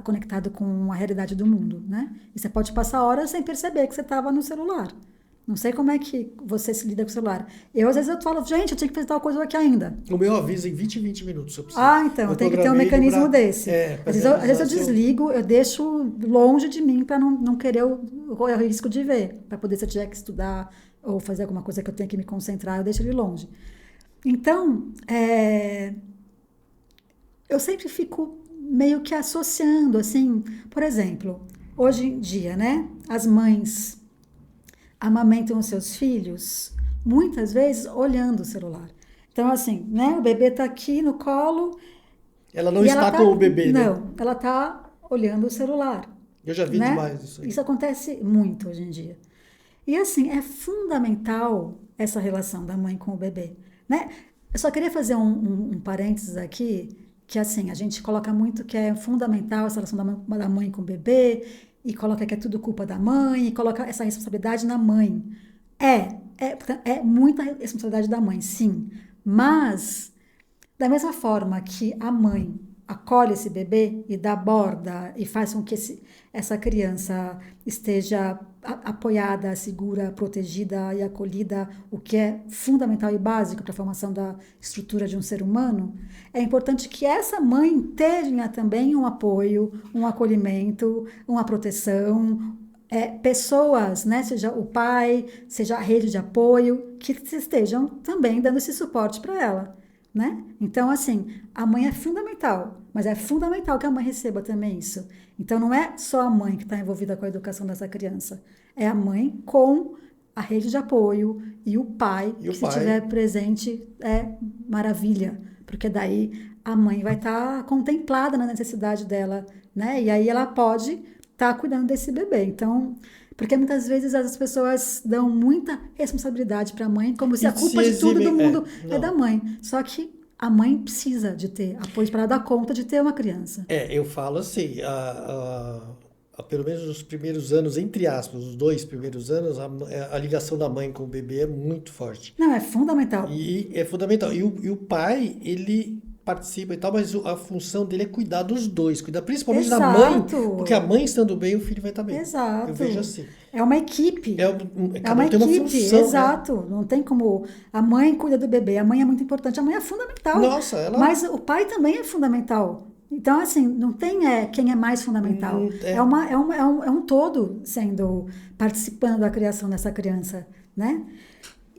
conectado com a realidade do mundo, né? E você pode passar horas sem perceber que você estava no celular. Não sei como é que você se lida com o celular. Às vezes, eu falo, gente, eu tinha que fazer tal coisa aqui ainda. O meu avisa em 20 minutos, se eu precisar. Então, tem que ter um mecanismo desse. Às vezes eu desligo, eu deixo longe de mim para não querer correr o risco de ver. Para poder, se eu tiver que estudar ou fazer alguma coisa que eu tenha que me concentrar, eu deixo ele longe. Então, eu sempre fico meio que associando, assim, por exemplo, hoje em dia, né, as mães amamentam os seus filhos, muitas vezes olhando o celular. Então, assim, né, o bebê está aqui no colo. Ela não está com o bebê, né? Não, ela está olhando o celular. Eu já vi demais isso aí. Isso acontece muito hoje em dia. E, assim, é fundamental essa relação da mãe com o bebê, né? Eu só queria fazer um parênteses aqui, que, assim, a gente coloca muito que é fundamental essa relação da mãe com o bebê, e coloca que é tudo culpa da mãe, e coloca essa responsabilidade na mãe. É muita responsabilidade da mãe, sim. Mas, da mesma forma que a mãe acolhe esse bebê e dá borda e faz com que essa criança esteja apoiada, segura, protegida e acolhida, o que é fundamental e básico para a formação da estrutura de um ser humano, é importante que essa mãe tenha também um apoio, um acolhimento, uma proteção, pessoas, né, seja o pai, seja a rede de apoio, que estejam também dando esse suporte para ela, né? Então, assim, a mãe é fundamental, mas é fundamental que a mãe receba também isso. Então, não é só a mãe que está envolvida com a educação dessa criança, é a mãe com a rede de apoio e o pai, E o que se pai. estiver presente, é maravilha, porque daí a mãe vai estar contemplada na necessidade dela, né? E aí ela pode estar cuidando desse bebê. Então, porque muitas vezes as pessoas dão muita responsabilidade para a mãe, como se a E culpa se de tudo do eximem- mundo é não. da mãe. Só que a mãe precisa de ter apoio para dar conta de ter uma criança. Eu falo assim, pelo menos nos primeiros anos, entre aspas, os 2 primeiros anos, a ligação da mãe com o bebê é muito forte. Não, é fundamental. E é fundamental. E o pai, ele participa e tal, mas a função dele é cuidar dos dois, cuidar principalmente da mãe, Exato. porque a mãe estando bem, o filho vai estar bem. Exato. Eu vejo assim. É uma equipe. É Cada uma um tem uma equipe, função, né? exato. Não tem como. A mãe cuida do bebê, a mãe é muito importante, a mãe é fundamental. Nossa, ela. Mas o pai também é fundamental. Então, assim, não tem quem é mais fundamental. É. É um todo participando da criação dessa criança, né?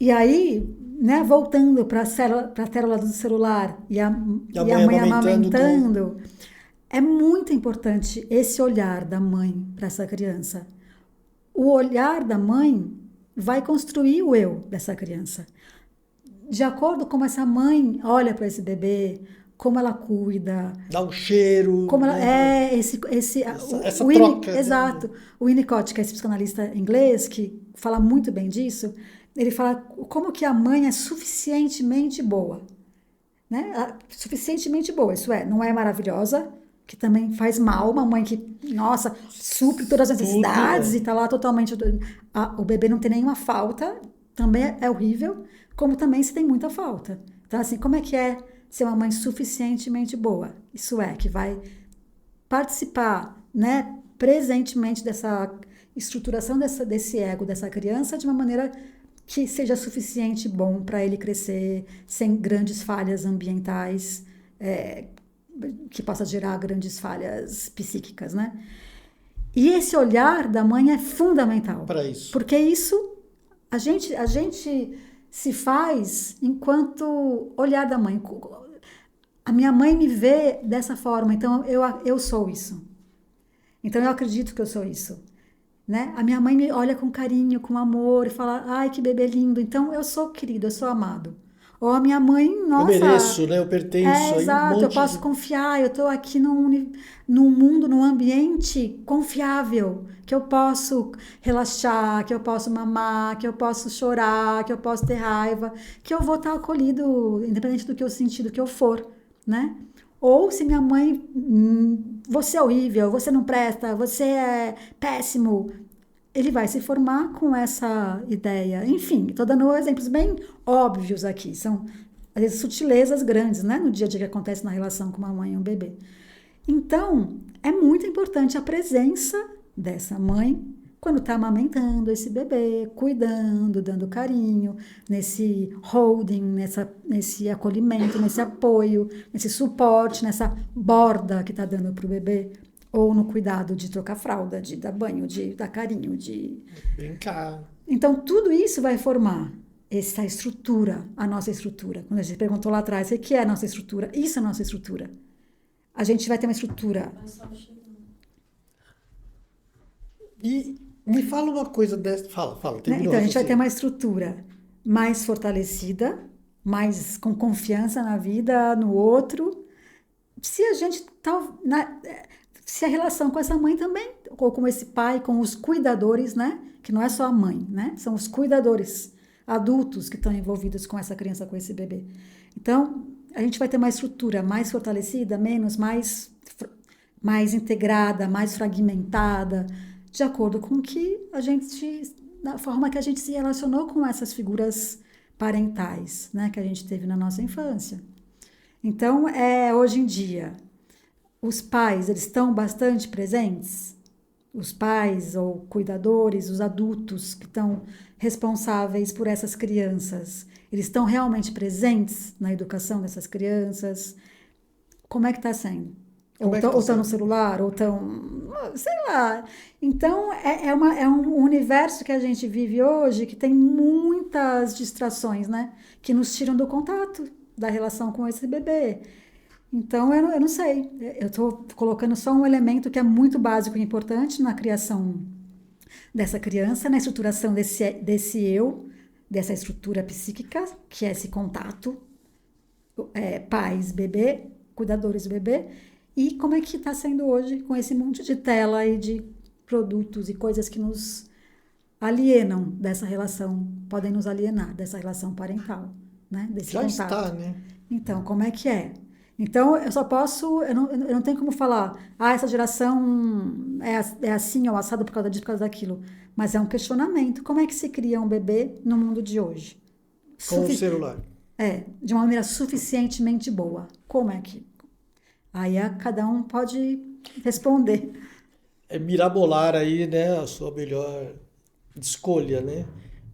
E aí, né, voltando para a tela do celular e a mãe amamentando, é muito importante esse olhar da mãe para essa criança. O olhar da mãe vai construir o eu dessa criança. De acordo com como essa mãe olha para esse bebê, como ela cuida, Dá um cheiro. como ela né? essa troca. Exato. O Winnicott, que é esse psicanalista inglês que fala muito bem disso, ele fala como que a mãe é suficientemente boa, né? Suficientemente boa, isso é, não é maravilhosa, que também faz mal, uma mãe que, nossa, supre todas as necessidades e tá lá totalmente, o bebê não tem nenhuma falta, também é horrível, como também se tem muita falta. Então, assim, como é que é ser uma mãe suficientemente boa? Isso é, que vai participar, né, presentemente dessa estruturação desse ego dessa criança de uma maneira que seja suficiente bom para ele crescer sem grandes falhas ambientais, que possa gerar grandes falhas psíquicas, né? E esse olhar da mãe é fundamental. Para isso. Porque isso a gente se faz enquanto olhar da mãe. A minha mãe me vê dessa forma, então eu sou isso. Então eu acredito que eu sou isso. Né? A minha mãe me olha com carinho, com amor e fala, ai, que bebê lindo. Então eu sou querido, eu sou amado. Ou a minha mãe, nossa... Eu mereço, né? Eu pertenço. Exato, eu posso confiar, eu estou aqui num mundo, num ambiente confiável, que eu posso relaxar, que eu posso mamar, que eu posso chorar, que eu posso ter raiva, que eu vou estar acolhido, independente do que eu sentir, do que eu for, né? Ou se minha mãe, você é horrível, você não presta, você é péssimo, ele vai se formar com essa ideia. Enfim, estou dando exemplos bem óbvios aqui, são às vezes sutilezas grandes, né, no dia a dia que acontece na relação com uma mãe e um bebê. Então, é muito importante a presença dessa mãe quando está amamentando esse bebê, cuidando, dando carinho, nesse holding, nesse acolhimento, nesse apoio, nesse suporte, nessa borda que está dando para o bebê, ou no cuidado de trocar fralda, de dar banho, de dar carinho, de... Brincar. Então, tudo isso vai formar essa estrutura, a nossa estrutura. Quando a gente perguntou lá atrás, o que é a nossa estrutura? Isso é a nossa estrutura. A gente vai ter uma estrutura... E me fala uma coisa dessa. Fala, terminou. Então, a gente vai ter uma estrutura mais fortalecida, mais com confiança na vida, no outro. Se a gente se a relação com essa mãe também, ou com esse pai, com os cuidadores, né? Que não é só a mãe, né? São os cuidadores adultos que estão envolvidos com essa criança, com esse bebê. Então, a gente vai ter uma estrutura mais fortalecida, mais integrada, mais fragmentada, de acordo com que da forma que a gente se relacionou com essas figuras parentais, né, que a gente teve na nossa infância. Então, hoje em dia, os pais, eles estão bastante presentes? Os pais ou cuidadores, os adultos que estão responsáveis por essas crianças, eles estão realmente presentes na educação dessas crianças? Como é que está sendo? Como é que tá Ou estão no sendo? celular, ou estão, sei lá. Então, é um universo que a gente vive hoje que tem muitas distrações, né? Que nos tiram do contato, da relação com esse bebê. Então, eu não sei. Eu estou colocando só um elemento que é muito básico e importante na criação dessa criança, na estruturação desse eu, dessa estrutura psíquica, que é esse contato, pais, bebê, cuidadores do bebê, e como é que está sendo hoje com esse monte de tela e de produtos e coisas que nos alienam dessa relação, podem nos alienar dessa relação parental, né? Desse Já contato. está, né? Então, como é que é? Então, eu não tenho como falar, essa geração é assim, ou assado por causa disso, por causa daquilo. Mas é um questionamento. Como é que se cria um bebê no mundo de hoje? Com o celular. De uma maneira suficientemente boa. Como é que? Aí cada um pode responder. É mirabolar aí, né, a sua melhor escolha, né?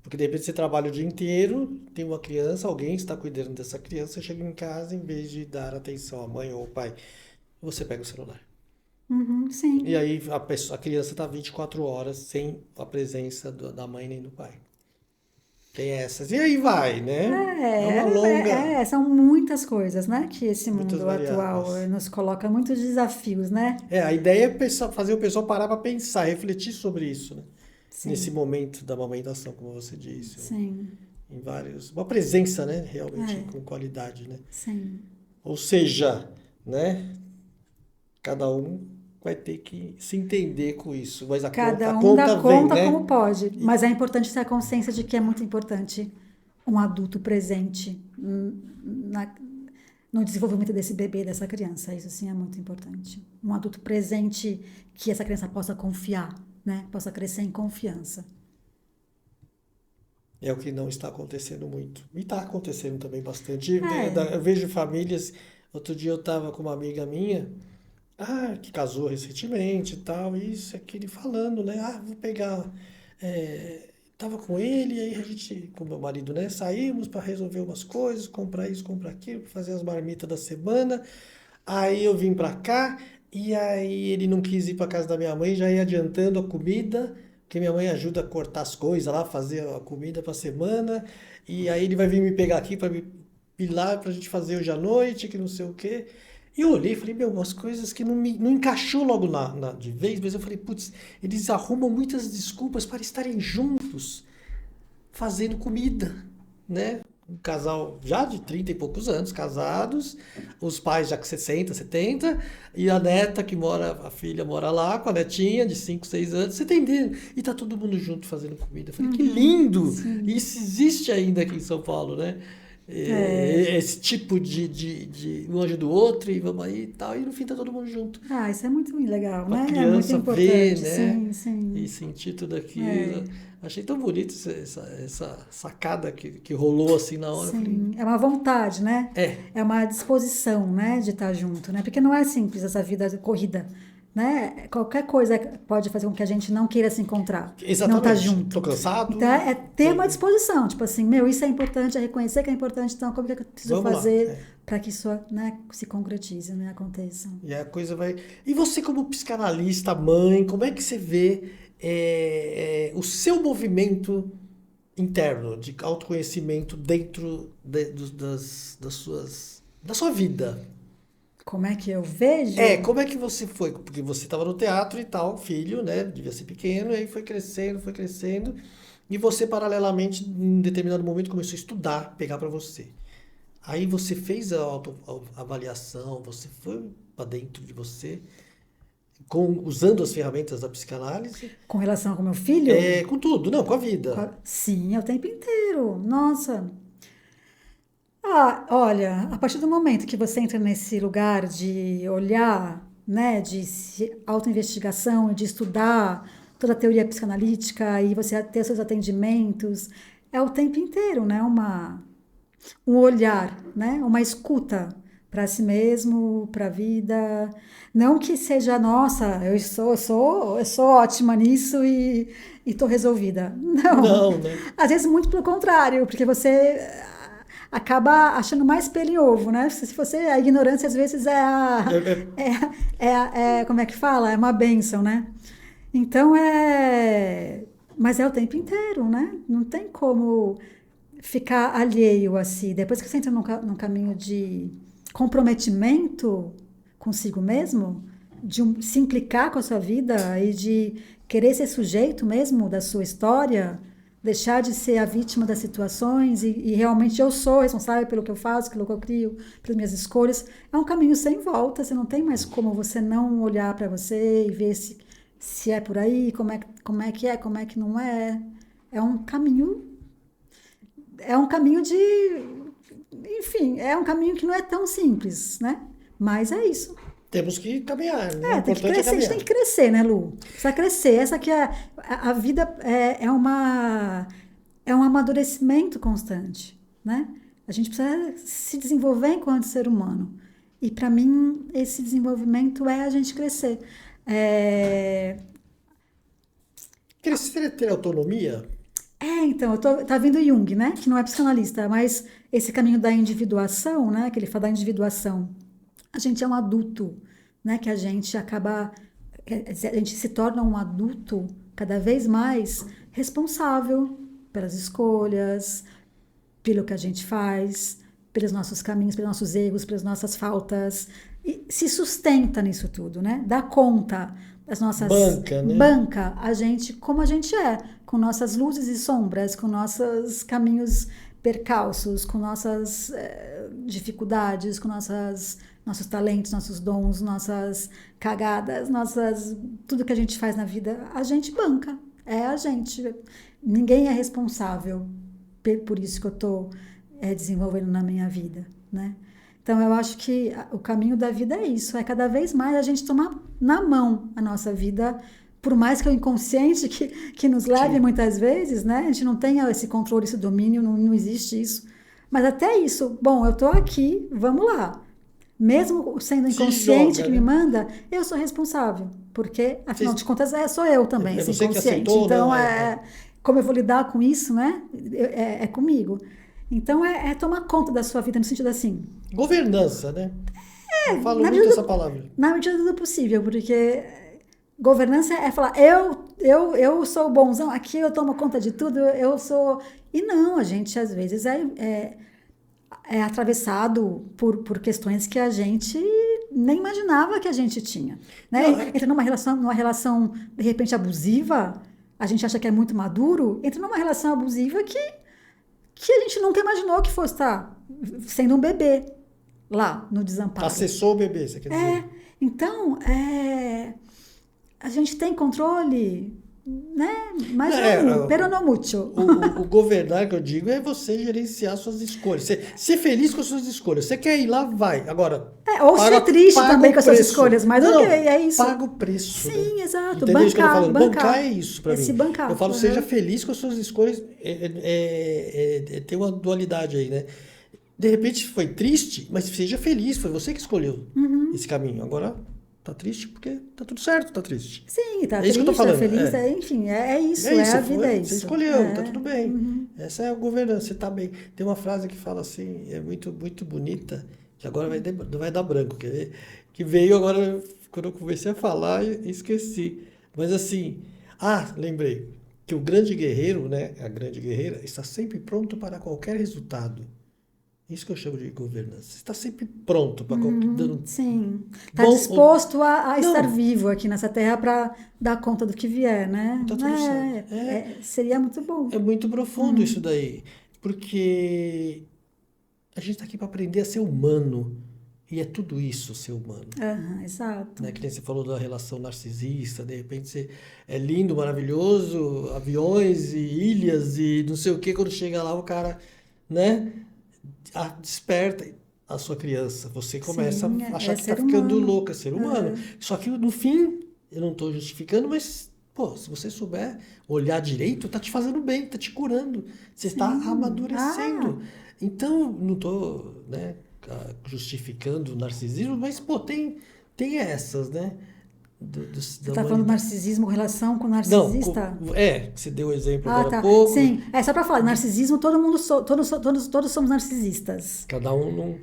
Porque de repente você trabalha o dia inteiro, tem uma criança, alguém está cuidando dessa criança, chega em casa, em vez de dar atenção à mãe ou ao pai, você pega o celular. Uhum, sim. E aí a criança está 24 horas sem a presença da mãe nem do pai. Tem essas. E aí vai, né? É uma longa, São muitas coisas, né? Que esse muitas mundo atual variáveis. nos coloca muitos desafios, né? A ideia é fazer o pessoal parar para pensar, refletir sobre isso, né? Nesse Sim, momento da amamentação, como você disse, sim, em vários, uma presença, né, realmente é, com qualidade, né? sim. Ou seja, né, cada um vai ter que se entender com isso, mas a Cada um dá conta vem, conta né? como pode, mas é importante ter a consciência de que é muito importante um adulto presente no desenvolvimento desse bebê, dessa criança. Isso sim é muito importante. Um adulto presente que essa criança possa confiar, né? Possa crescer em confiança. É o que não está acontecendo muito. E está acontecendo também bastante. É, Eu vejo famílias. Outro dia eu estava com uma amiga minha, que casou recentemente e tal, e isso, aquele falando, né? Vou pegar. Tava com ele, aí a gente, com meu marido, né? Saímos para resolver umas coisas, comprar isso, comprar aquilo, pra fazer as marmitas da semana. Aí eu vim para cá, e aí ele não quis ir para casa da minha mãe, já ia adiantando a comida, que minha mãe ajuda a cortar as coisas lá, fazer a comida para semana. E aí ele vai vir me pegar aqui para me ir lá pra gente fazer hoje à noite, que não sei o quê. E eu olhei e falei, meu, umas coisas que não encaixou logo de vez, mas eu falei, putz, eles arrumam muitas desculpas para estarem juntos, fazendo comida, né? Um casal já de 30 e poucos anos, casados, os pais já com 60, 70, e a neta a filha mora lá com a netinha de 5, 6 anos, você entendeu? E tá todo mundo junto fazendo comida. Eu falei, que lindo! sim. Isso existe ainda aqui em São Paulo, né? Esse tipo de um anjo do outro, e vamos aí e tal, e no fim tá todo mundo junto. isso é muito legal, Pra né? É muito criança ver, importante. né? Sim, sim. E sentir tudo aquilo. É. Achei tão bonito essa sacada que rolou assim na hora. Eu falei, Sim, é uma vontade, né? é, É uma disposição, né, de estar junto, né? Porque não é simples essa vida corrida, né? Qualquer coisa pode fazer com que a gente não queira se encontrar, não exatamente. tá junto. Tô cansado. Então é ter uma disposição, tipo assim, meu, isso é importante, é reconhecer que é importante, então como é que eu preciso Vamos lá, fazer para que isso, né, se concretize, né, aconteça. E a coisa vai. E você, como psicanalista, mãe, como é que você vê o seu movimento interno de autoconhecimento dentro da sua vida? Como é que eu vejo? Como é que você foi? Porque você estava no teatro e tal, filho, né? Devia ser pequeno, e aí foi crescendo. E você, paralelamente, em determinado momento, começou a estudar, pegar para você. Aí você fez a autoavaliação, você foi para dentro de você, usando as ferramentas da psicanálise. Com relação ao meu filho? Com tudo, não, com a vida. Sim, é o tempo inteiro. Nossa. Olha, a partir do momento que você entra nesse lugar de olhar, né, de autoinvestigação, de estudar toda a teoria psicanalítica e você ter seus atendimentos, é o tempo inteiro, né, um olhar, né, uma escuta para si mesmo, para a vida. Não que seja, nossa, eu sou ótima nisso e estou resolvida. Não. Não, né? Às vezes muito pelo contrário, porque você acaba achando mais pelo em ovo, né? Se você, a ignorância às vezes como é que fala? É uma bênção, né? Então mas é o tempo inteiro, né? Não tem como ficar alheio assim. Depois que você entra num caminho de comprometimento consigo mesmo, de se implicar com a sua vida e de querer ser sujeito mesmo da sua história, deixar de ser a vítima das situações e realmente eu sou responsável pelo que eu faço, pelo que eu crio, pelas minhas escolhas, é um caminho sem volta. Você não tem mais como você não olhar para você e ver se é por aí, como é que não é. É um caminho de... Enfim, é um caminho que não é tão simples, né? Mas é isso. Temos que caminhar, né? Tem que crescer, a gente tem que crescer, né, Lu? Precisa crescer. Essa aqui a vida é um amadurecimento constante, né? A gente precisa se desenvolver enquanto ser humano. E, para mim, esse desenvolvimento é a gente crescer. Crescer é ter autonomia? Então, tá vindo Jung, né? Que não é psicanalista, mas esse caminho da individuação, né? Que ele fala da individuação. A gente é um adulto, né? Que a gente se torna um adulto cada vez mais responsável pelas escolhas, pelo que a gente faz, pelos nossos caminhos, pelos nossos erros, pelas nossas faltas, e se sustenta nisso tudo, né? Dá conta das nossas... Banca, né? Banca a gente como a gente é, com nossas luzes e sombras, com nossos caminhos percalços, com nossas dificuldades, com nossos talentos, nossos dons, nossas cagadas, tudo que a gente faz na vida, a gente banca. É a gente. Ninguém é responsável por isso que eu estou desenvolvendo na minha vida, né? Então, eu acho que o caminho da vida é isso. É cada vez mais a gente tomar na mão a nossa vida, por mais que o inconsciente que nos leve Sim. muitas vezes, né? A gente não tenha esse controle, esse domínio, não existe isso. Mas até isso, bom, eu estou aqui, vamos lá. Mesmo sendo inconsciente que me manda, eu sou responsável. Porque, afinal de contas, sou eu também, esse inconsciente. Aceitou, então, né? como eu vou lidar com isso, né? É comigo. Então, é tomar conta da sua vida no sentido assim. Governança, né? Eu falo muito essa palavra. Na medida do possível, porque governança é falar, eu sou o bonzão, aqui eu tomo conta de tudo, eu sou... E não, a gente às vezes é atravessado por questões que a gente nem imaginava que a gente tinha. Né? Entra numa relação, de repente, abusiva, a gente acha que é muito maduro, entra numa relação abusiva que a gente nunca imaginou que fosse estar sendo um bebê lá no desamparo. Acessou o bebê, você quer dizer? Então, a gente tem controle... Né? Mas pero no mucho. O governar que eu digo é você gerenciar suas escolhas. Ser feliz com as suas escolhas. Você quer ir lá, vai. Agora. Ou ser triste também com as suas escolhas, mas é isso. Paga o preço. Sim, né? exato. Entendeu isso que eu tô falando? Bancar é isso pra mim. Bancar. Eu falo, seja feliz com as suas escolhas. Tem uma dualidade aí, né? De repente foi triste, mas seja feliz. Foi você que escolheu esse caminho. Agora. Tá triste porque tá tudo certo, tá triste. Sim, tá triste, isso que eu tô falando. Tá feliz, enfim, isso, a vida é isso. Você escolheu, tá tudo bem. Essa é a governança, você tá bem. Tem uma frase que fala assim, é muito, muito bonita, que agora vai dar branco, que veio agora, quando eu comecei a falar, esqueci. Mas assim, lembrei, que o grande guerreiro, né, a grande guerreira, está sempre pronto para qualquer resultado. Isso que eu chamo de governança. Você está sempre pronto para sim. Está disposto a estar vivo aqui nessa terra para dar conta do que vier, né? Tá tudo certo. Seria muito bom. É muito profundo isso daí. Porque a gente está aqui para aprender a ser humano. E é tudo isso, ser humano. Exato. Né? Que nem você falou da relação narcisista, de repente você é lindo, maravilhoso, aviões e ilhas e não sei o que, quando chega lá o cara, né? Desperta a sua criança. Você começa a achar que está ficando louca, ser humano. Só que no fim, eu não estou justificando, mas se você souber olhar direito, está te fazendo bem, está te curando. Você está amadurecendo. Então, não estou justificando o narcisismo, mas tem essas, né? Você está falando do narcisismo, relação com o narcisista? Não, que você deu o exemplo agora há tá. pouco. Sim, só para falar, narcisismo, todos somos narcisistas. Cada um não...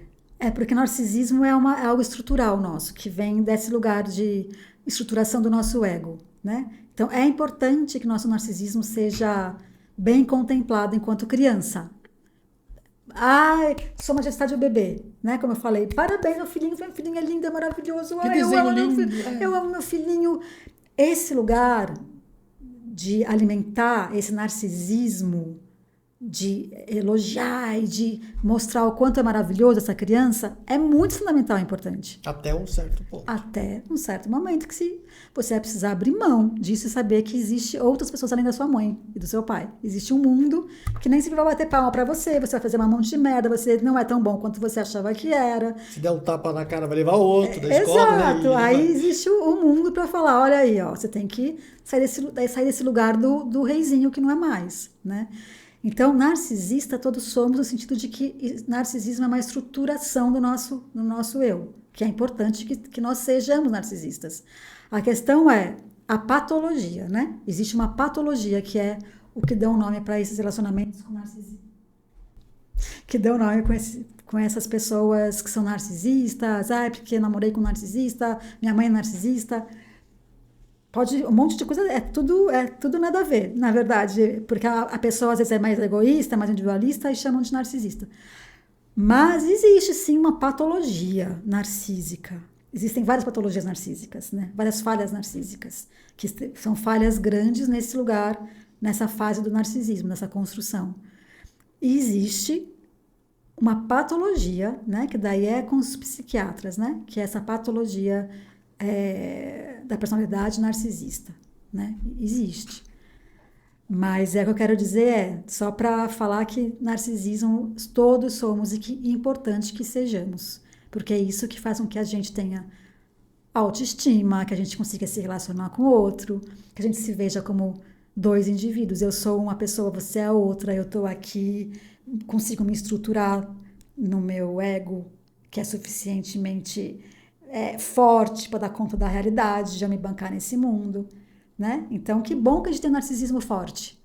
Porque narcisismo é algo estrutural nosso, que vem desse lugar de estruturação do nosso ego, né? Então, é importante que nosso narcisismo seja bem contemplado enquanto criança. Sua Majestade o bebê, né? Como eu falei, parabéns, meu filhinho é lindo, é maravilhoso. Eu amo meu filhinho. Esse lugar de alimentar esse narcisismo, de elogiar e de mostrar o quanto é maravilhoso essa criança, é muito fundamental e importante. Até um certo ponto. Até um certo momento que você vai precisar abrir mão disso e saber que existe outras pessoas além da sua mãe e do seu pai. Existe um mundo que nem sempre vai bater palma pra você vai fazer uma monte de merda, você não é tão bom quanto você achava que era. Se der um tapa na cara, vai levar outro da escola. Exato, né? Aí existe o mundo pra falar, olha aí, ó, você tem que sair desse lugar do reizinho que não é mais, né? Então, narcisista todos somos, no sentido de que narcisismo é uma estruturação do nosso eu, que é importante que nós sejamos narcisistas. A questão é a patologia, né? Existe uma patologia que é o que dá um nome para esses relacionamentos com narcisismo. Que dá um nome com essas pessoas que são narcisistas, porque namorei com um narcisista, minha mãe é narcisista. Um monte de coisa, é tudo nada a ver, na verdade, porque a pessoa às vezes é mais egoísta, mais individualista e chamam de narcisista. Mas existe sim uma patologia narcísica. Existem várias patologias narcísicas, né? Várias falhas narcísicas, que são falhas grandes nesse lugar, nessa fase do narcisismo, nessa construção. E existe uma patologia, né? Que daí é com os psiquiatras, né? Que é essa patologia da personalidade narcisista, né? Existe. Mas o que eu quero dizer só para falar que narcisismo todos somos e que é importante que sejamos, porque é isso que faz com que a gente tenha autoestima, que a gente consiga se relacionar com o outro, que a gente se veja como dois indivíduos. Eu sou uma pessoa, você é outra, eu estou aqui, consigo me estruturar no meu ego, que é suficientemente forte para dar conta da realidade, de eu me bancar nesse mundo, né? Então, que bom que a gente tem narcisismo forte.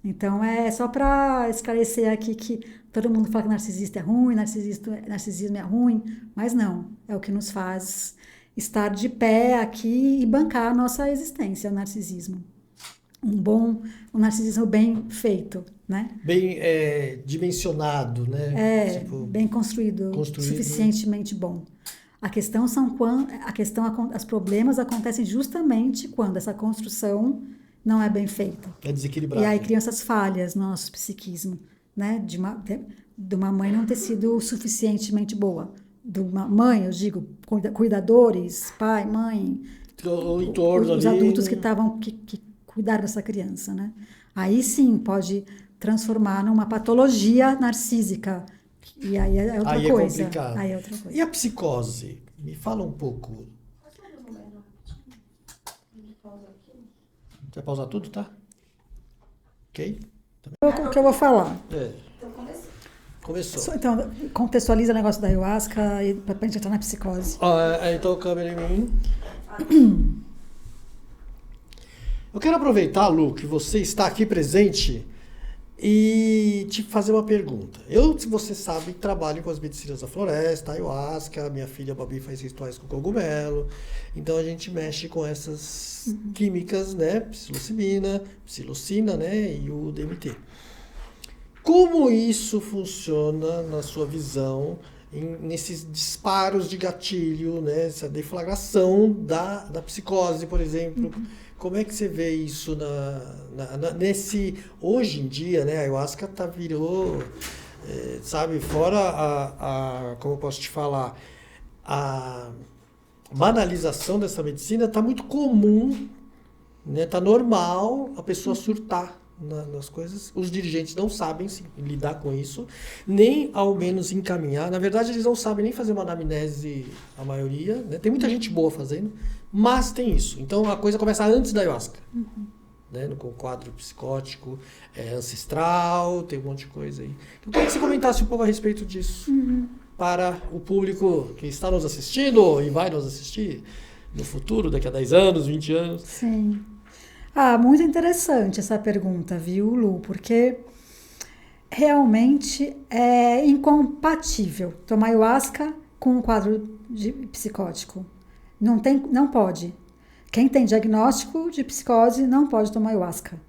Então, é só para esclarecer aqui que todo mundo fala que narcisista é ruim, narcisismo é ruim, mas não, é o que nos faz estar de pé aqui e bancar a nossa existência, o narcisismo. Um narcisismo bem feito, né? Bem dimensionado, né? Bem construído, suficientemente bom. Os problemas acontecem justamente quando essa construção não é bem feita. É desequilibrado. E aí criam essas falhas no nosso psiquismo, né? De uma mãe não ter sido suficientemente boa. De uma mãe, eu digo, cuidadores, pai, mãe, o entorno os ali, adultos que cuidaram dessa criança, né? Aí sim pode transformar numa patologia narcísica. E aí é outra coisa. Complicado. Aí é outra coisa. E a psicose? Me fala um pouco. Você vai pausar tudo, tá? Ok? O que eu vou falar? Começou. Então, contextualiza o negócio da ayahuasca para a gente entrar na psicose. Então, câmera em mim. Eu quero aproveitar, Lu, que você está aqui presente e te fazer uma pergunta. Eu, se você sabe, trabalho com as medicinas da floresta, ayahuasca, minha filha Babi faz rituais com cogumelo, então a gente mexe com essas químicas, né? Psilocina, né? E o DMT. Como isso funciona na sua visão, nesses disparos de gatilho, né? Essa deflagração da psicose, por exemplo? Como é que você vê isso nesse... Hoje em dia, né, a ayahuasca virou, sabe, fora como eu posso te falar, a banalização dessa medicina está muito comum, né, está normal a pessoa surtar nas coisas. Os dirigentes não sabem lidar com isso, nem ao menos encaminhar. Na verdade, eles não sabem nem fazer uma anamnese, a maioria, né? Tem muita gente boa fazendo, mas tem isso. Então, a coisa começa antes da ayahuasca. Né? Com quadro psicótico, ancestral, tem um monte de coisa aí. Eu queria que você comentasse um pouco a respeito disso, para o público que está nos assistindo e vai nos assistir, no futuro, daqui a 10 anos, 20 anos? Sim. Muito interessante essa pergunta, viu, Lu? Porque realmente é incompatível tomar ayahuasca com um quadro psicótico. Não pode. Quem tem diagnóstico de psicose não pode tomar ayahuasca.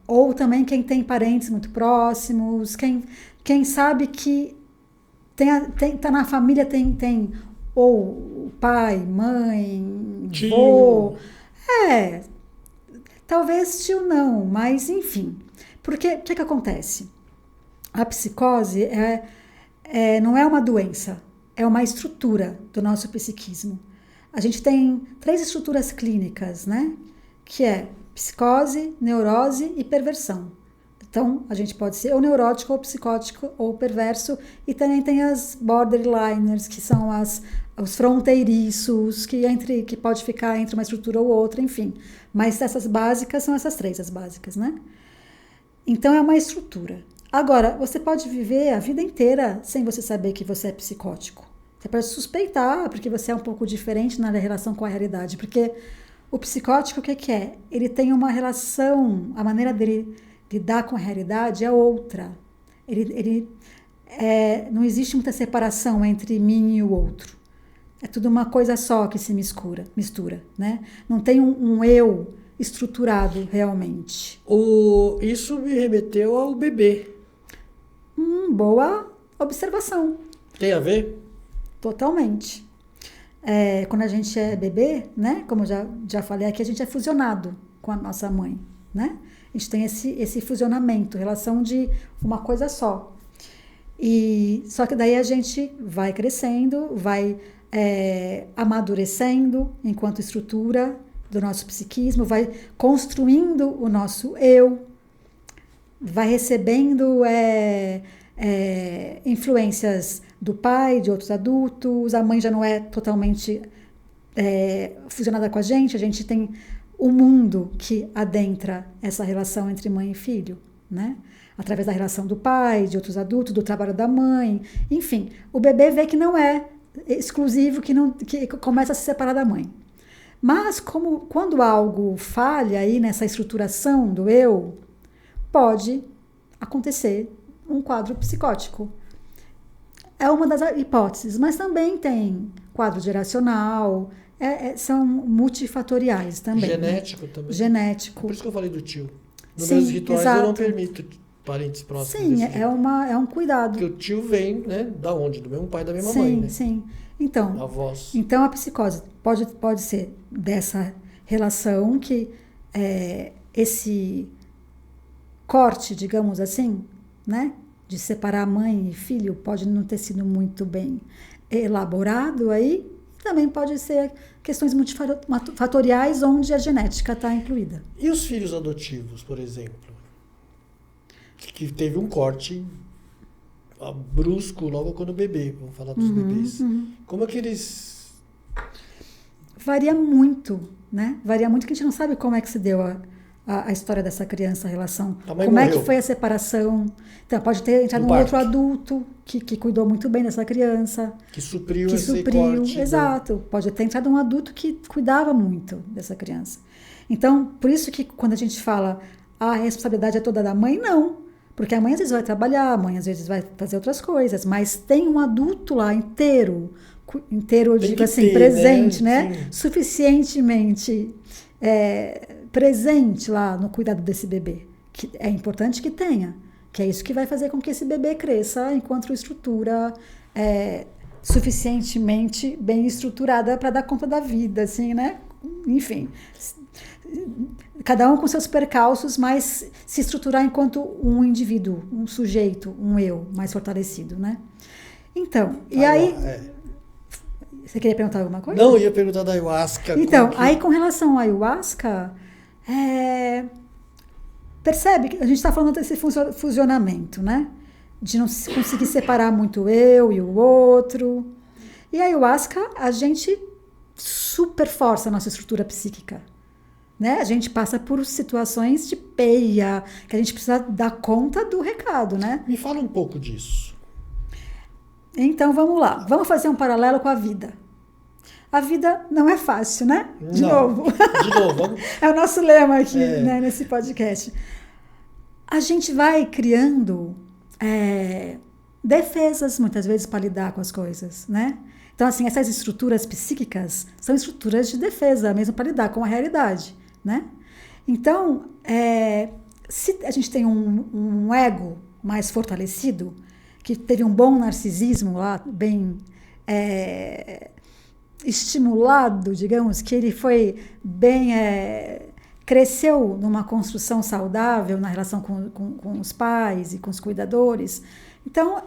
Ou também quem tem parentes muito próximos, quem sabe que tá na família, tem ou pai, mãe, tio. avô. Talvez tio não, mas enfim. Porque o que acontece? A psicose não é uma doença, é uma estrutura do nosso psiquismo. A gente tem 3 estruturas clínicas, né? Que é psicose, neurose e perversão. Então, a gente pode ser ou neurótico, ou psicótico, ou perverso. E também tem as borderliners, que são os fronteiriços, que pode ficar entre uma estrutura ou outra, enfim. Mas essas básicas são essas 3, as básicas, né? Então, é uma estrutura. Agora, você pode viver a vida inteira sem você saber que você é psicótico. Você pode suspeitar, porque você é um pouco diferente na relação com a realidade. Porque o psicótico, o que é? Ele tem uma relação, a maneira dele lidar com a realidade é outra. Não existe muita separação entre mim e o outro. É tudo uma coisa só que se mistura, né? Não tem um eu estruturado realmente. Isso me remeteu ao bebê. Boa observação. Tem a ver? Totalmente. Quando a gente é bebê, né? Como eu já falei aqui, a gente é fusionado com a nossa mãe, né? A gente tem esse fusionamento, relação de uma coisa só. Só que daí a gente vai crescendo, vai amadurecendo enquanto estrutura do nosso psiquismo, vai construindo o nosso eu, vai recebendo influências do pai, de outros adultos, a mãe já não é totalmente fusionada com a gente tem o mundo que adentra essa relação entre mãe e filho, né? Através da relação do pai, de outros adultos, do trabalho da mãe, enfim, o bebê vê que não é exclusivo, que começa a se separar da mãe. Mas quando algo falha aí nessa estruturação do eu, pode acontecer um quadro psicótico. É uma das hipóteses, mas também tem quadro geracional, são multifatoriais também. Genético, né? Também. Genético. Por isso que eu falei do tio. Nos Sim, meus rituais exato. eu não permito parentes próximos. Sim, é um cuidado. Porque o tio vem, né? Da onde? Do mesmo pai e da mesma sim, mãe, né? Sim. Então, avós. Então a psicose pode ser dessa relação que esse corte, digamos assim, né? De separar mãe e filho pode não ter sido muito bem elaborado aí. Também pode ser questões multifatoriais onde a genética está incluída. E os filhos adotivos, por exemplo? Que teve um corte brusco logo quando bebê, vamos falar dos bebês. Como é que eles... Varia muito, né? Varia muito, que a gente não sabe como é que se deu a história dessa criança, a relação. Como é que foi a separação. Então, pode ter entrado um outro adulto que cuidou muito bem dessa criança. Que supriu esse corte. Exato. Pode ter entrado um adulto que cuidava muito dessa criança. Então, por isso que quando a gente fala a responsabilidade é toda da mãe, não. Porque a mãe às vezes vai trabalhar, a mãe às vezes vai fazer outras coisas, mas tem um adulto lá inteiro, eu digo assim, presente, né? Suficientemente presente lá no cuidado desse bebê. Que é importante que tenha, que é isso que vai fazer com que esse bebê cresça enquanto estrutura suficientemente bem estruturada para dar conta da vida, assim, né? Enfim, cada um com seus percalços, mas se estruturar enquanto um indivíduo, um sujeito, um eu mais fortalecido, né? Então, e aí... Você queria perguntar alguma coisa? Não, eu ia perguntar da ayahuasca. Então, aí com relação à ayahuasca, percebe que a gente está falando desse fusionamento, né? De não conseguir separar muito eu e o outro. E a ayahuasca, a gente super força a nossa estrutura psíquica. Né? A gente passa por situações de peia, que a gente precisa dar conta do recado, né? Me fala um pouco disso. Então, vamos lá. Vamos fazer um paralelo com a vida. A vida não é fácil, né? De Não. novo. De novo, vamos. É o nosso lema aqui, né, nesse podcast. A gente vai criando defesas, muitas vezes, para lidar com as coisas, né? Então, assim, essas estruturas psíquicas são estruturas de defesa, mesmo para lidar com a realidade, né? Então, se a gente tem um ego mais fortalecido, que teve um bom narcisismo lá, bem estimulado, digamos, que ele foi bem... cresceu numa construção saudável na relação com os pais e com os cuidadores. Então,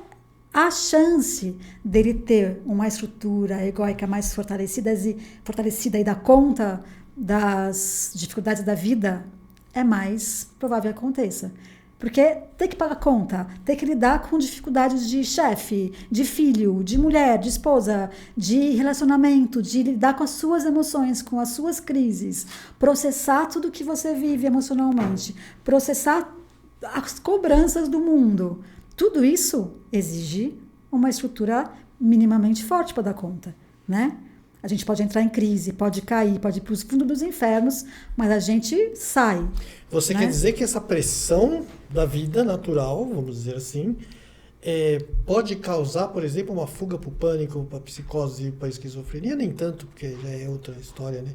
a chance dele ter uma estrutura egóica mais fortalecida e dar conta das dificuldades da vida é mais provável que aconteça. Porque ter que pagar conta, ter que lidar com dificuldades de chefe, de filho, de mulher, de esposa, de relacionamento, de lidar com as suas emoções, com as suas crises, processar tudo que você vive emocionalmente, processar as cobranças do mundo. Tudo isso exige uma estrutura minimamente forte para dar conta, né? A gente pode entrar em crise, pode cair, pode ir para os fundos dos infernos, mas a gente sai. Você né? quer dizer que essa pressão da vida natural, vamos dizer assim, pode causar, por exemplo, uma fuga para o pânico, para a psicose, para a esquizofrenia? Nem tanto, porque já é outra história, né?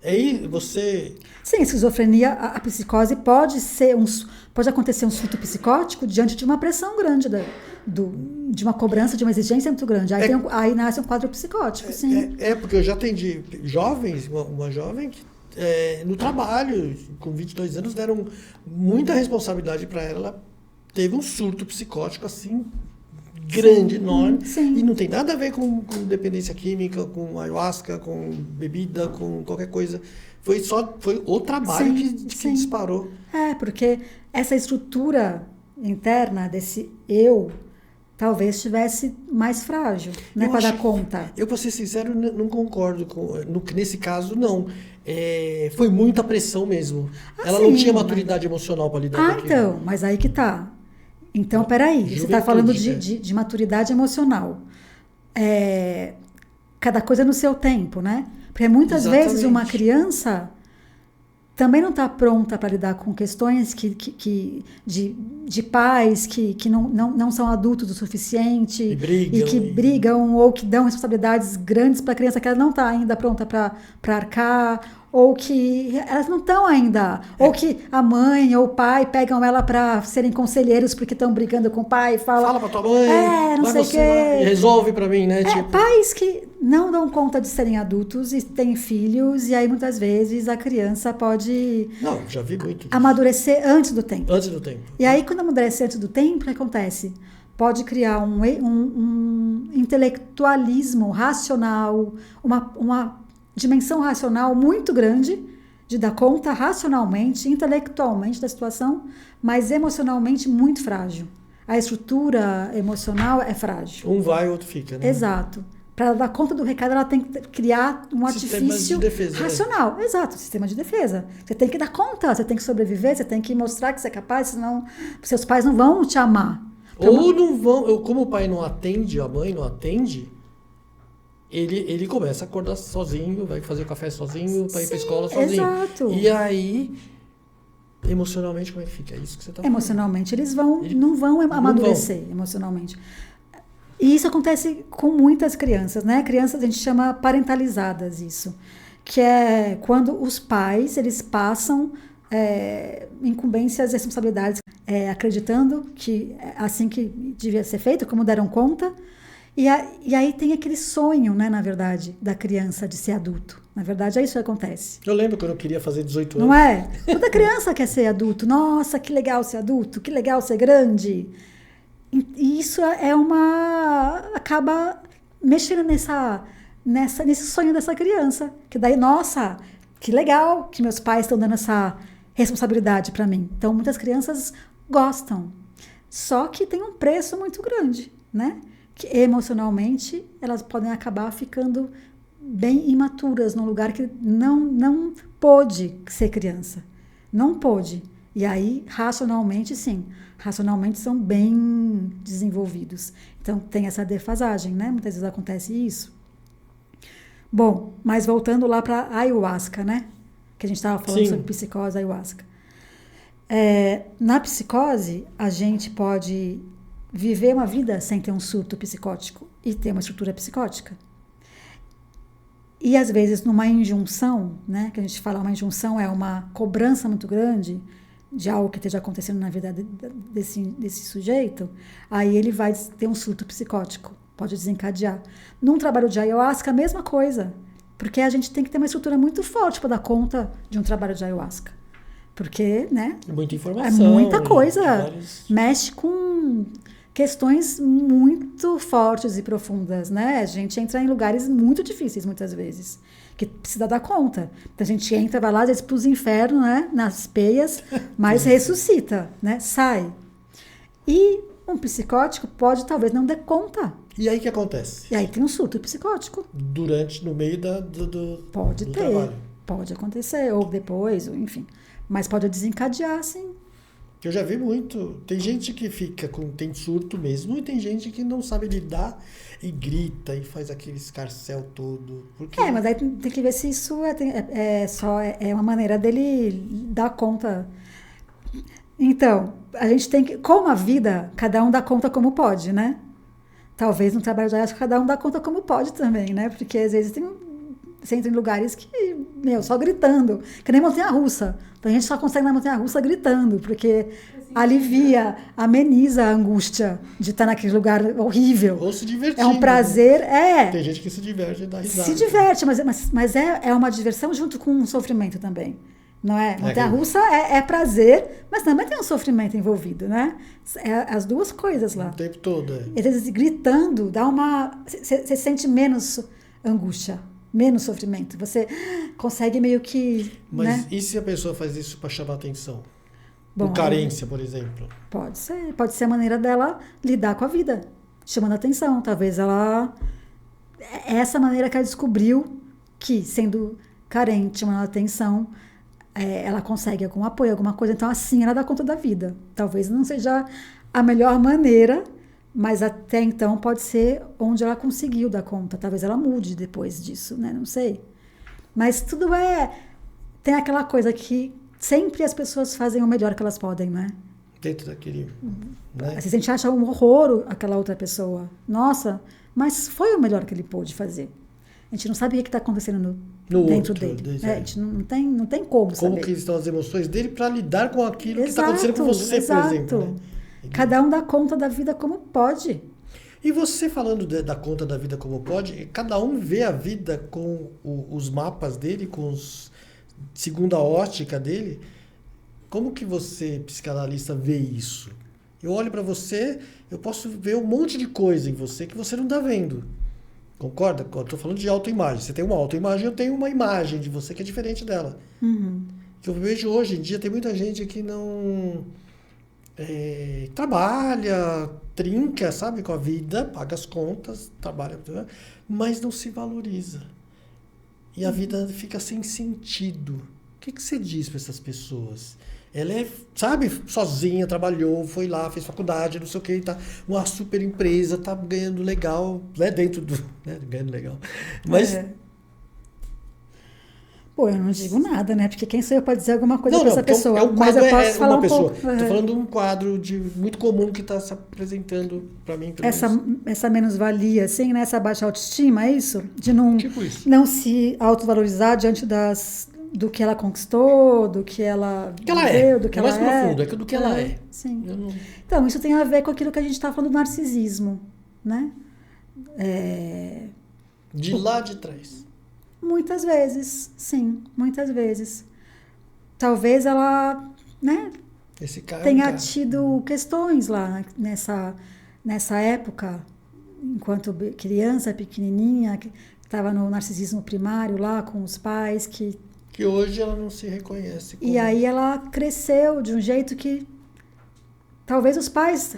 Aí você... Sim, a esquizofrenia, a psicose pode acontecer um surto psicótico diante de uma pressão grande, de uma cobrança, de uma exigência muito grande. Aí nasce um quadro psicótico, sim. Porque eu já atendi jovens, uma jovem que no trabalho, com 22 anos, deram muita responsabilidade para ela. Ela teve um surto psicótico assim, grande, enorme, sim. E não tem nada a ver com dependência química, com ayahuasca, com bebida, com qualquer coisa. Foi o trabalho que disparou. Porque essa estrutura interna desse eu talvez estivesse mais frágil, né, para dar conta. Eu, para ser sincero, não concordo nesse caso, não. Foi muita pressão mesmo. Ela não tinha maturidade emocional para lidar com aquilo. Então, mas aí que tá. Então, peraí, você está falando de maturidade emocional. Cada coisa no seu tempo, né? Porque muitas vezes uma criança também não está pronta para lidar com questões de pais que não são adultos o suficiente e que brigam ou que dão responsabilidades grandes para a criança que ela não está ainda pronta para arcar, ou que elas não estão ainda, ou que a mãe ou o pai pegam ela para serem conselheiros porque estão brigando com o pai e fala para tua mãe, não sei o quê. Resolve para mim, né? Pais que não dão conta de serem adultos e têm filhos, e aí muitas vezes a criança pode já vi muito amadurecer antes do tempo. Antes do tempo. E aí, quando amadurece antes do tempo, o que acontece? Pode criar um intelectualismo racional, uma dimensão racional muito grande, de dar conta racionalmente, intelectualmente da situação, mas emocionalmente muito frágil. A estrutura emocional é frágil. Um vai, o outro fica, né? Exato. Para dar conta do recado, ela tem que criar um artifício de defesa, racional. Né? Exato, sistema de defesa. Você tem que dar conta, você tem que sobreviver, você tem que mostrar que você é capaz, senão seus pais não vão te amar. Ou não vão, como o pai não atende, a mãe não atende, ele começa a acordar sozinho, vai fazer o café sozinho, vai ir para a escola sozinho. Exato. E aí, emocionalmente, como é que fica? É isso que você está falando. Emocionalmente, eles não vão amadurecer emocionalmente. E isso acontece com muitas crianças, né? Crianças a gente chama parentalizadas isso, que é quando os pais, eles passam incumbências e responsabilidades, acreditando que é assim que devia ser feito, como deram conta, e aí tem aquele sonho, né, na verdade, da criança de ser adulto. Na verdade, é isso que acontece. Eu lembro quando eu queria fazer 18 anos. Não é? Toda criança quer ser adulto. Nossa, que legal ser adulto, que legal ser grande. E isso acaba mexendo nesse sonho dessa criança. Que daí, nossa, que legal que meus pais estão dando essa responsabilidade para mim. Então, muitas crianças gostam. Só que tem um preço muito grande, né? Que emocionalmente elas podem acabar ficando bem imaturas num lugar que não pôde ser criança. Não pôde. E aí, racionalmente, sim. Racionalmente são bem desenvolvidos. Então, tem essa defasagem, né? Muitas vezes acontece isso. Bom, mas voltando lá para a ayahuasca, né? Que a gente estava falando Sim. sobre psicose, ayahuasca. Na psicose, a gente pode viver uma vida sem ter um surto psicótico e ter uma estrutura psicótica. E, às vezes, numa injunção, né? Que a gente fala, uma injunção é uma cobrança muito grande de algo que esteja acontecendo na vida desse sujeito, aí ele vai ter um surto psicótico, pode desencadear. Num trabalho de ayahuasca, a mesma coisa, porque a gente tem que ter uma estrutura muito forte para dar conta de um trabalho de ayahuasca. Porque, né? Muita É informação. muita coisa. Vários... Mexe com questões muito fortes e profundas, né? A gente entra em lugares muito difíceis, muitas vezes, que precisa dar conta. Então, a gente entra, vai lá, às vezes, para os infernos, né? Nas peias, mas ressuscita, né? Sai. E um psicótico pode, talvez, não dar conta. E aí o que acontece? E aí tem um surto psicótico. No meio do Pode do ter, trabalho. pode acontecer, ou depois, ou enfim. Mas pode desencadear, sim. Eu já vi muito. Tem gente que tem surto mesmo e tem gente que não sabe lidar e grita e faz aquele escarcéu todo. Porque... Mas aí tem que ver se isso é uma maneira dele dar conta. Então, a gente tem que... Como a vida, cada um dá conta como pode, né? Talvez no trabalho de ayahuasca cada um dá conta como pode também, né? Porque às vezes você entra em lugares que, só gritando. Que nem montanha-russa. Então a gente só consegue na montanha-russa gritando, porque alivia, ameniza a angústia de estar naquele lugar horrível. Ou se divertir. É um prazer, Tem gente que se diverte e dá risada. Se diverte, mas é uma diversão junto com um sofrimento também. Não é? Montanha-russa é prazer, mas também tem um sofrimento envolvido, né? As duas coisas lá. O tempo todo, E às vezes gritando, você sente menos angústia, menos sofrimento. Você consegue meio que... Mas né? e se a pessoa faz isso para chamar atenção? Bom, carência, por exemplo. Pode ser a maneira dela lidar com a vida, chamando atenção. Talvez ela... É essa maneira que ela descobriu que, sendo carente, chamando atenção, ela consegue algum apoio, alguma coisa. Então, assim, ela dá conta da vida. Talvez não seja a melhor maneira, mas até então pode ser onde ela conseguiu dar conta. Talvez ela mude depois disso, né? Não sei. Mas tudo tem aquela coisa que sempre as pessoas fazem o melhor que elas podem, né? Dentro daquele... Né? Às vezes a gente acha um horror aquela outra pessoa. Nossa, mas foi o melhor que ele pôde fazer. A gente não sabe o que está acontecendo dentro dele. A gente não tem como saber. Como que estão as emoções dele para lidar com aquilo que está acontecendo com você, por exemplo. Né? Cada um dá conta da vida como pode. E você falando da conta da vida como pode, cada um vê a vida com os mapas dele, segundo a ótica dele. Como que você, psicanalista, vê isso? Eu olho para você, eu posso ver um monte de coisa em você que você não está vendo. Concorda? Eu estou falando de autoimagem. Você tem uma autoimagem, eu tenho uma imagem de você que é diferente dela. Uhum. Que eu vejo hoje em dia, tem muita gente que não trabalha, trinca, sabe, com a vida, paga as contas, trabalha, mas não se valoriza. E a vida fica sem sentido. O que você diz para essas pessoas? Ela sabe, sozinha, trabalhou, foi lá, fez faculdade, não sei o que, tá uma super empresa, tá ganhando legal, né, dentro do... Né, ganhando legal. Mas... Pô, eu não digo nada, né? Porque quem sou eu para dizer alguma coisa para essa pessoa? Um mas eu posso falar uma pessoa. pouco. Estou falando de um quadro muito comum que está se apresentando para mim. Essa menos-valia, assim, né? Essa baixa autoestima, é isso? De não, tipo isso. Não se autovalorizar diante do que ela conquistou, do que ela viveu, do que ela é. Mais profundo, do que ela é. Sim. Então, isso tem a ver com aquilo que a gente está falando do narcisismo, né? De lá de trás. Muitas vezes, sim, muitas vezes. Talvez ela, né, tenha tido questões lá nessa época, enquanto criança, pequenininha, que estava no narcisismo primário lá com os pais, que hoje ela não se reconhece. E aí ela cresceu de um jeito que talvez os pais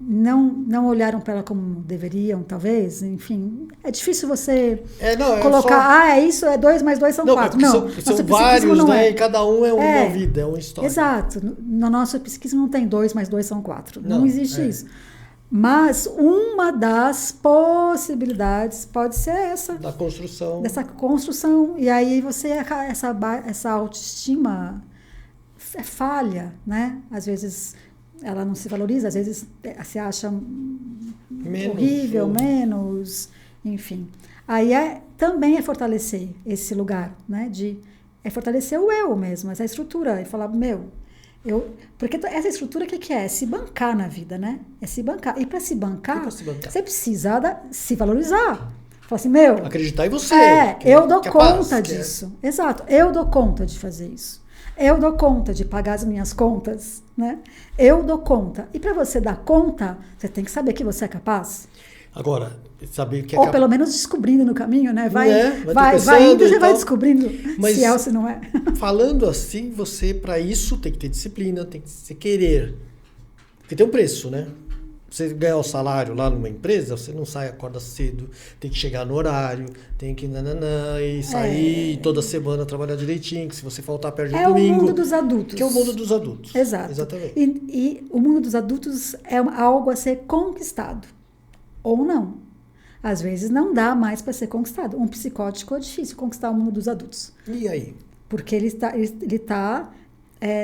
não olharam para ela como deveriam, talvez, enfim. É difícil você colocar, isso, 2 mais 2 são 4. Não, são vários, né? E cada um é uma vida, é uma história. Exato. No nosso psiquismo não tem 2 mais 2 são 4. Não existe isso. Mas uma das possibilidades pode ser essa. Da construção. Dessa construção. E aí essa autoestima é falha, né? Às vezes ela não se valoriza, às vezes se acha horrível, menos, enfim. Aí também é fortalecer esse lugar, né? É fortalecer o eu mesmo, essa estrutura. E falar, porque essa estrutura, o que é? Se bancar na vida, né? É se bancar. E para se bancar, você precisa se valorizar. Falar assim, acreditar em você. Eu dou conta disso. Exato, eu dou conta de fazer isso. Eu dou conta de pagar as minhas contas, né? Eu dou conta. E para você dar conta, você tem que saber que você é capaz. Agora, saber que Ou pelo menos descobrindo no caminho, né? Vai indo e você vai descobrindo se é ou se não é. Falando assim, você, para isso, tem que ter disciplina, tem que se querer. Porque tem um preço, né? Você ganhar o salário lá numa empresa, você não sai, acorda cedo, tem que chegar no horário, tem que e sair toda semana trabalhar direitinho, que se você faltar perde o domingo. É o mundo dos adultos. Que é o mundo dos adultos. Exato. Exatamente. E o mundo dos adultos é algo a ser conquistado. Ou não. Às vezes não dá mais para ser conquistado. Um psicótico é difícil conquistar o mundo dos adultos. E aí? Porque ele está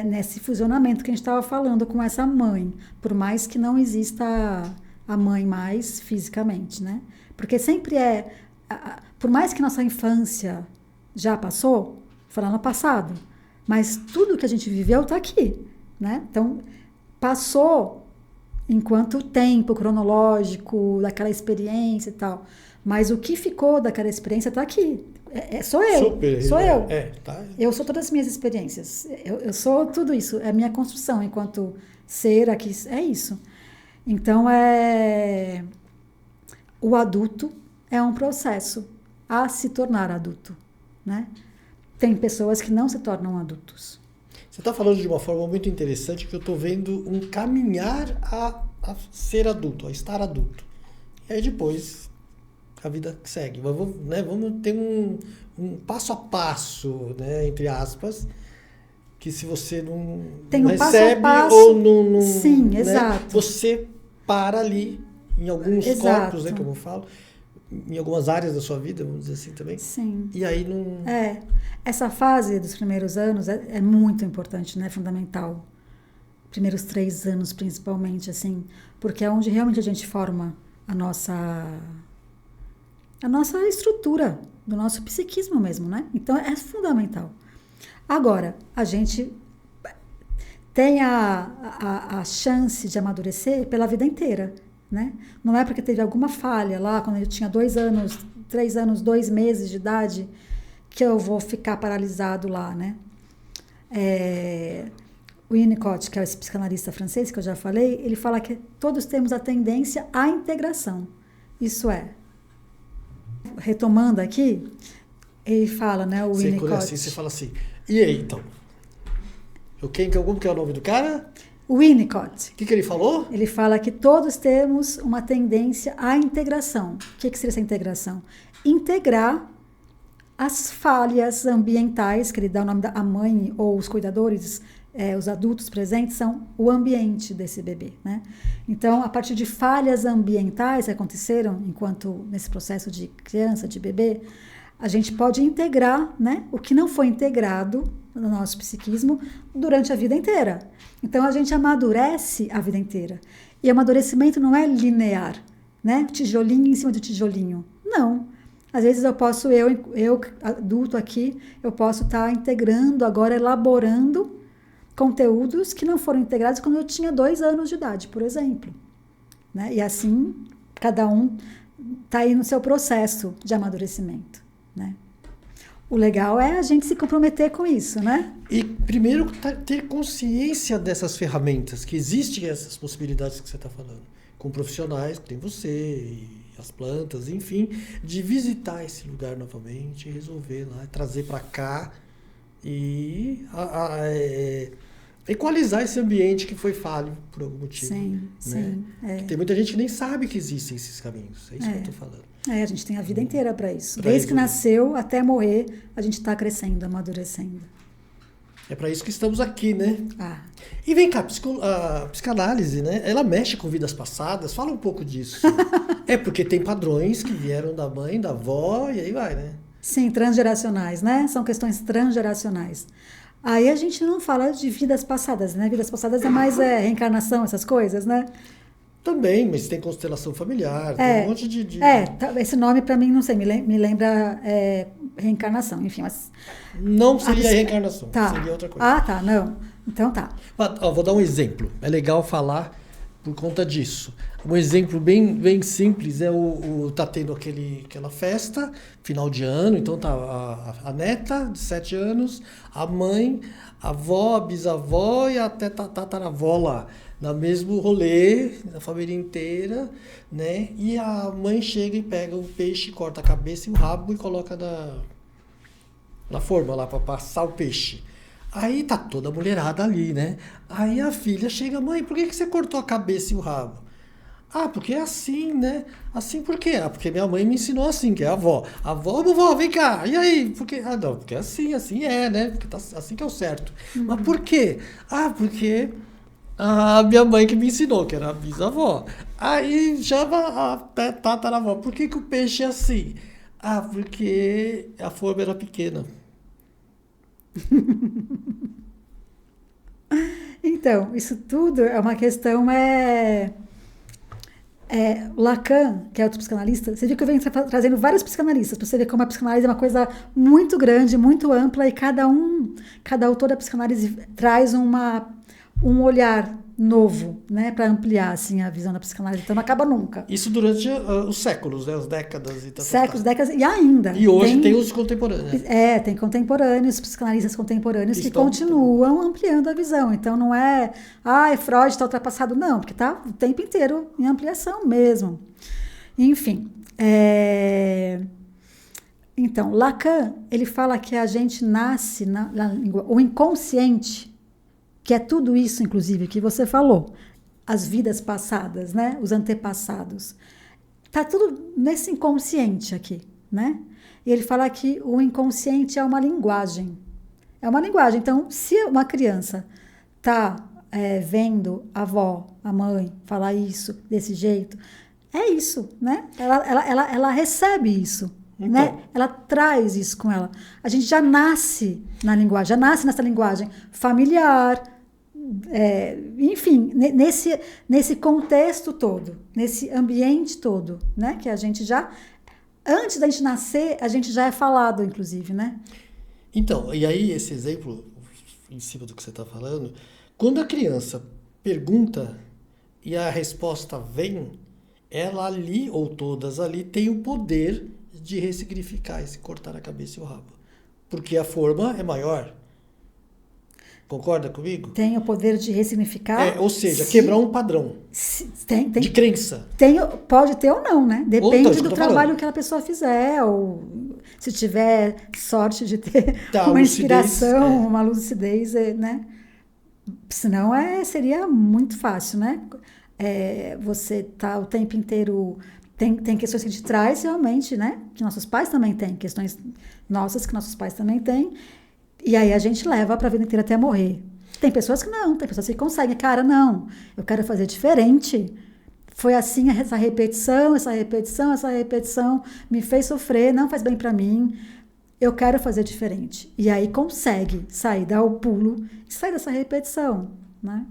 nesse fusionamento que a gente estava falando com essa mãe. Por mais que não exista a mãe mais fisicamente, né? Porque sempre por mais que nossa infância já passou, foi lá no passado, mas tudo que a gente viveu está aqui, né? Então, passou enquanto tempo cronológico daquela experiência e tal. Mas o que ficou daquela experiência está aqui. Sou eu. Sou eu. Tá. Eu sou todas as minhas experiências. Eu sou tudo isso. É a minha construção enquanto ser aqui. É isso. Então, o adulto é um processo a se tornar adulto, né? Tem pessoas que não se tornam adultos. Você está falando de uma forma muito interessante que eu estou vendo um caminhar a ser adulto, a estar adulto. E aí depois a vida segue. Vamos ter um passo a passo, né, entre aspas, que se você não recebe passo a passo, ou não... Sim, né, exato. Você para ali, em alguns corpos, né, como eu falo, em algumas áreas da sua vida, vamos dizer assim também. Sim. E aí não... Essa fase dos primeiros anos é muito importante, né? Fundamental. Primeiros 3 anos, principalmente, assim, porque é onde realmente a gente forma a nossa estrutura, do nosso psiquismo mesmo, né? Então, é fundamental. Agora, a gente tem a chance de amadurecer pela vida inteira, né? Não é porque teve alguma falha lá, quando eu tinha 2 anos, 3 anos, 2 meses de idade, que eu vou ficar paralisado lá, né? O Winnicott, que é esse psicanalista francês que eu já falei, ele fala que todos temos a tendência à integração. Isso é, retomando aqui, ele fala, né, o Winnicott... Assim, você fala assim, e aí, então? Como que é o nome do cara? O Winnicott. O que ele falou? Ele fala que todos temos uma tendência à integração. O que seria essa integração? Integrar as falhas ambientais, que ele dá o nome da mãe ou os cuidadores, os adultos presentes, são o ambiente desse bebê, né? Então, a partir de falhas ambientais que aconteceram nesse processo de criança, de bebê, a gente pode integrar, né, o que não foi integrado no nosso psiquismo durante a vida inteira. Então, a gente amadurece a vida inteira. E amadurecimento não é linear, né? Tijolinho em cima de tijolinho. Não. Às vezes eu posso, eu adulto aqui, eu posso estar integrando, agora elaborando conteúdos que não foram integrados quando eu tinha 2 anos de idade, por exemplo. Né? E assim, cada um está aí no seu processo de amadurecimento. Né? O legal é a gente se comprometer com isso, né? E primeiro ter consciência dessas ferramentas, que existem essas possibilidades que você está falando, com profissionais, que tem você e as plantas, enfim, de visitar esse lugar novamente, resolver lá, trazer para cá e equalizar esse ambiente que foi falho por algum motivo. Sim, né? sim. Tem muita gente que nem sabe que existem esses caminhos, é isso que eu estou falando. A gente tem a vida inteira para isso. Desde que nasceu até morrer, a gente está crescendo, amadurecendo. É para isso que estamos aqui, né? Ah. E vem cá, a psicanálise, né? Ela mexe com vidas passadas. Fala um pouco disso. É porque tem padrões que vieram da mãe, da avó, e aí vai, né? Sim, transgeracionais, né? São questões transgeracionais. Aí a gente não fala de vidas passadas, né? Vidas passadas é mais reencarnação, essas coisas, né? Também, mas tem constelação familiar, tem um monte de... Esse nome para mim, não sei, me lembra reencarnação, enfim, mas... Não seria reencarnação, tá. Seria outra coisa. Ah, tá, não. Então tá. Vou dar um exemplo, é legal falar por conta disso. Um exemplo bem simples é tá tendo aquela festa, final de ano, então tá a neta de 7 anos, a mãe, a avó, a bisavó e até tataravó lá, no mesmo rolê, a família inteira, né? E a mãe chega e pega o peixe, corta a cabeça e o rabo e coloca na forma lá para passar o peixe. Aí tá toda a mulherada ali, né? Aí a filha chega, mãe, por que você cortou a cabeça e o rabo? Ah, porque é assim, né? Assim por quê? Ah, porque minha mãe me ensinou assim, que é a avó. A avó, vovó, vem cá. E aí? Porque, não, porque é assim é, né? Porque tá assim que é o certo. Mas por quê? Ah, porque a minha mãe que me ensinou, que era a bisavó. Aí chama a tataravó. Por que o peixe é assim? Ah, porque a forma era pequena. Então, isso tudo é uma questão. Lacan, que é outro psicanalista, você viu que eu venho trazendo vários psicanalistas, para você ver como a psicanálise é uma coisa muito grande, muito ampla, e cada autor da psicanálise traz um olhar novo, né, para ampliar assim, a visão da psicanálise, então não acaba nunca. Isso durante os séculos, né, as décadas e tal. Séculos, décadas, e ainda. E hoje tem os contemporâneos. Tem contemporâneos, psicanalistas contemporâneos que continuam ampliando a visão. Então não é, Freud está ultrapassado, não, porque está o tempo inteiro em ampliação mesmo. Enfim. Então, Lacan, ele fala que a gente nasce na língua, o inconsciente, que é tudo isso, inclusive, que você falou, as vidas passadas, né? Os antepassados. Está tudo nesse inconsciente aqui, né? E ele fala que o inconsciente é uma linguagem. É uma linguagem. Então, se uma criança está vendo a avó, a mãe, falar isso desse jeito, é isso, né? Ela recebe isso. Então, né? Ela traz isso com ela. A gente já nasce na linguagem, já nasce nessa linguagem familiar, enfim, nesse contexto todo, nesse ambiente todo, né? Que a gente já, antes da gente nascer, a gente já é falado, inclusive, né? Então, e aí esse exemplo, em cima do que você está falando, quando a criança pergunta e a resposta vem, ela ali, ou todas ali, tem o poder de ressignificar esse cortar a cabeça e o rabo. Porque a forma é maior. Concorda comigo? Tem o poder de ressignificar. Ou seja, quebrar um padrão de crença. Pode ter ou não, né? Depende do trabalho falando. Que a pessoa fizer, ou se tiver sorte de ter uma inspiração, uma lucidez, né? Senão seria muito fácil, né? Você tá o tempo inteiro... Tem questões que a gente traz realmente, né? Que nossos pais também têm, questões nossas que nossos pais também têm. E aí a gente leva para a vida inteira até morrer. Tem pessoas que não, tem pessoas que conseguem. Cara, não, eu quero fazer diferente. Foi assim essa repetição me fez sofrer, não faz bem para mim. Eu quero fazer diferente. E aí consegue sair, dar o pulo e sair dessa repetição, né?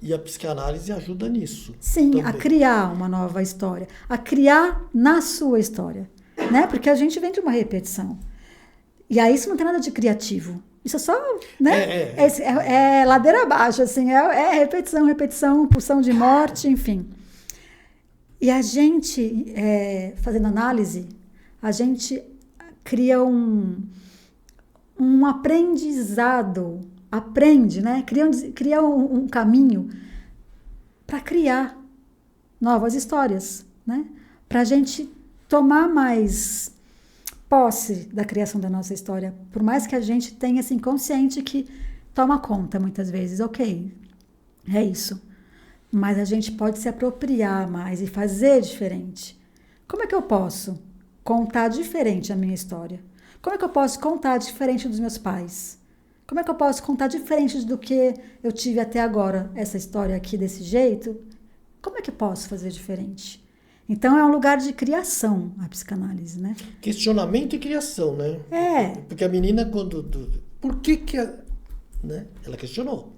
E a psicanálise ajuda nisso. Sim, também. A criar uma nova história. A criar na sua história. Né? Porque a gente vem de uma repetição. E aí isso não tem nada de criativo. Isso é só, né? É ladeira abaixo, assim. Repetição, pulsão de morte, enfim. E a gente, fazendo análise, a gente cria um aprendizado. Aprende, né? Cria um caminho para criar novas histórias, né? Para a gente tomar mais posse da criação da nossa história. Por mais que a gente tenha esse inconsciente que toma conta muitas vezes. Ok, é isso. Mas a gente pode se apropriar mais e fazer diferente. Como é que eu posso contar diferente a minha história? Como é que eu posso contar diferente dos meus pais? Como é que eu posso contar diferente do que eu tive até agora, essa história aqui desse jeito? Como é que eu posso fazer diferente? Então, é um lugar de criação, a psicanálise, né? Questionamento e criação, né? Porque a menina, por que né? Ela questionou.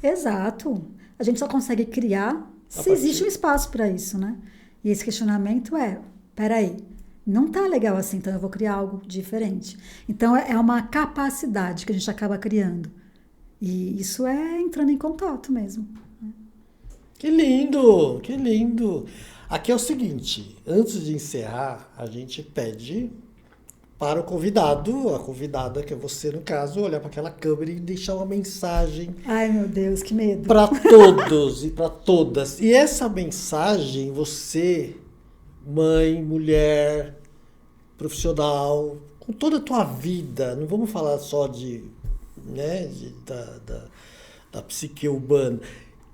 Exato. A gente só consegue criar se existe um espaço para isso, né? E esse questionamento peraí, não tá legal assim, então eu vou criar algo diferente. Então, é uma capacidade que a gente acaba criando. E isso é entrando em contato mesmo. Que lindo, que lindo. Aqui é o seguinte, antes de encerrar, a gente pede para o convidado, a convidada, que é você no caso, olhar para aquela câmera e deixar uma mensagem. Ai, meu Deus, que medo. Para todos e para todas. E essa mensagem, você, mãe, mulher, profissional, com toda a tua vida, não vamos falar só da psique urbana.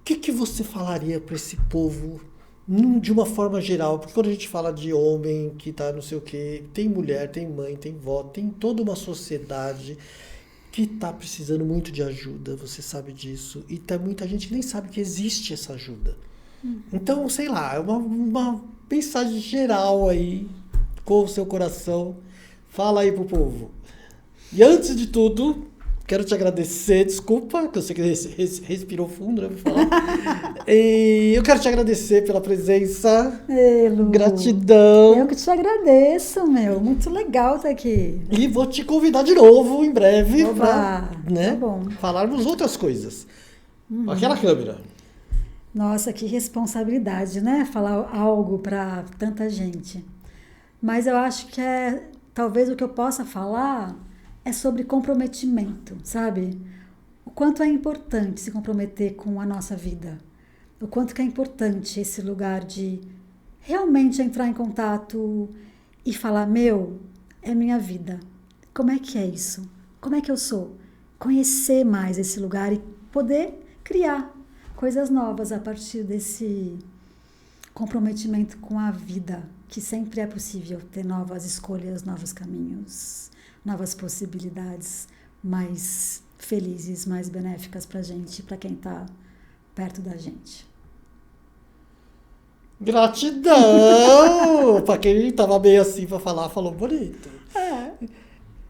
O que você falaria para esse povo de uma forma geral? Porque quando a gente fala de homem que tá não sei o quê, tem mulher, tem mãe, tem vó, tem toda uma sociedade que tá precisando muito de ajuda, você sabe disso. E tem muita gente que nem sabe que existe essa ajuda. Então, sei lá, é uma mensagem geral aí, com o seu coração. Fala aí pro povo. E antes de tudo, quero te agradecer, desculpa, que eu sei que respirou fundo, né, pra falar. E eu quero te agradecer pela presença. Lu, gratidão. Eu que te agradeço, meu. Muito legal estar aqui. E vou te convidar de novo em breve para né, tá falarmos outras coisas. Aquela câmera. Nossa, que responsabilidade, né? Falar algo para tanta gente. Mas eu acho que talvez o que eu possa falar é sobre comprometimento, sabe? O quanto é importante se comprometer com a nossa vida. O quanto que é importante esse lugar de realmente entrar em contato e falar, é minha vida. Como é que é isso? Como é que eu sou? Conhecer mais esse lugar e poder criar coisas novas a partir desse comprometimento com a vida, que sempre é possível ter novas escolhas, novos caminhos, novas possibilidades mais felizes, mais benéficas pra gente, pra quem tá perto da gente. Gratidão! Pra quem tava meio assim pra falar, falou bonito.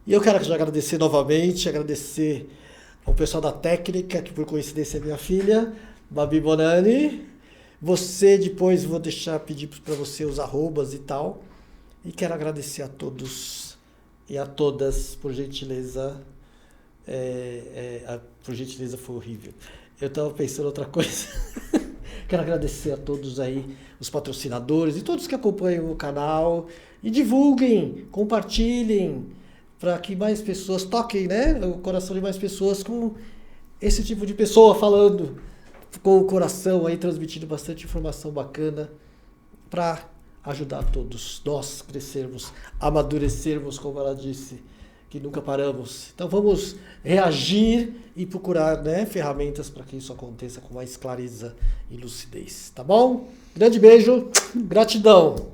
E eu quero te agradecer novamente, agradecer ao pessoal da técnica, que por coincidência é minha filha, Babi Bonani. Você, depois vou pedir para você os arrobas e tal. E quero agradecer a todos e a todas, por gentileza. Por gentileza foi horrível. Eu estava pensando outra coisa. Quero agradecer a todos aí, os patrocinadores e todos que acompanham o canal. E divulguem, compartilhem, para que mais pessoas toquem, né, o coração de mais pessoas com esse tipo de pessoa falando com o coração aí, transmitindo bastante informação bacana para ajudar todos nós crescermos, amadurecermos, como ela disse, que nunca paramos. Então vamos reagir e procurar, né, ferramentas para que isso aconteça com mais clareza e lucidez, tá bom? Grande beijo, gratidão!